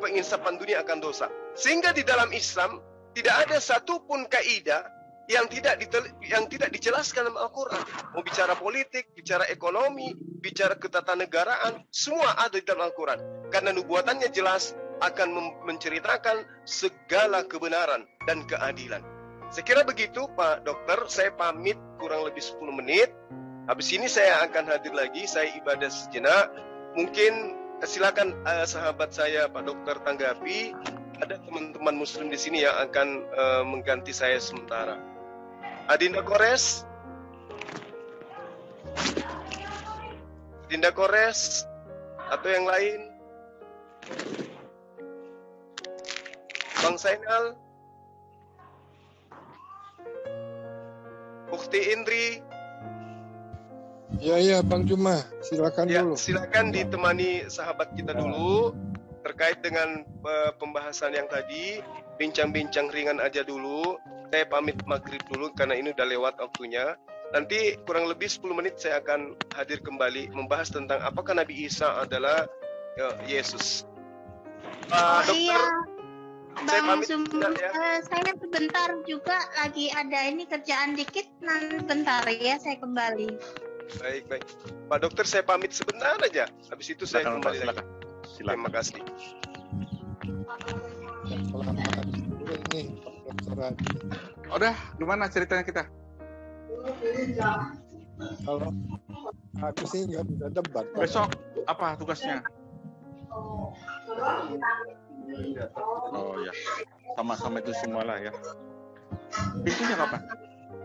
[SPEAKER 1] penginsapan dunia akan dosa. Sehingga di dalam Islam tidak ada satupun kaidah yang tidak dijelaskan dalam Al-Quran. Mau bicara politik, bicara ekonomi, bicara ketatanegaraan, semua ada di dalam Al-Quran. Karena nubuatannya jelas akan menceritakan segala kebenaran dan keadilan. Saya kira begitu Pak Dokter, saya pamit kurang lebih 10 menit. Habis ini saya akan hadir lagi, saya ibadah sejenak. Mungkin silakan sahabat saya Pak Dokter tanggapi. Ada teman-teman muslim di sini yang akan mengganti saya sementara. Adinda Kores, Dinda Kores, atau yang lain? Bang Zainal, Bukti Indri.
[SPEAKER 4] Ya Bang Juma, silakan
[SPEAKER 1] Ya,
[SPEAKER 4] dulu.
[SPEAKER 1] silakan ditemani sahabat kita dulu terkait dengan pembahasan yang tadi, bincang-bincang ringan aja dulu. Saya pamit maghrib dulu karena ini udah lewat waktunya. Nanti kurang lebih 10 menit saya akan hadir kembali membahas tentang apakah Nabi Isa adalah Yesus. Dokter,
[SPEAKER 5] iya,
[SPEAKER 1] saya
[SPEAKER 5] Bang
[SPEAKER 1] pamit
[SPEAKER 5] Sumber,
[SPEAKER 1] ya.
[SPEAKER 5] saya sebentar juga lagi ada ini kerjaan dikit, nanti bentar ya saya kembali.
[SPEAKER 1] Baik. Pak Dokter, saya pamit sebentar aja. Habis itu saya
[SPEAKER 2] Silakan,
[SPEAKER 1] kembali
[SPEAKER 2] Pak,
[SPEAKER 1] lagi.
[SPEAKER 2] silakan.
[SPEAKER 1] Terima kasih.
[SPEAKER 4] Selamat dulu nih Dr. Adi.
[SPEAKER 3] Udah, gimana ceritanya kita?
[SPEAKER 4] Kalau aku sih nggak bisa debat. Pak.
[SPEAKER 3] Besok apa tugasnya?
[SPEAKER 2] Oh ya, sama-sama itu semua lah ya.
[SPEAKER 3] Pintunya kapan?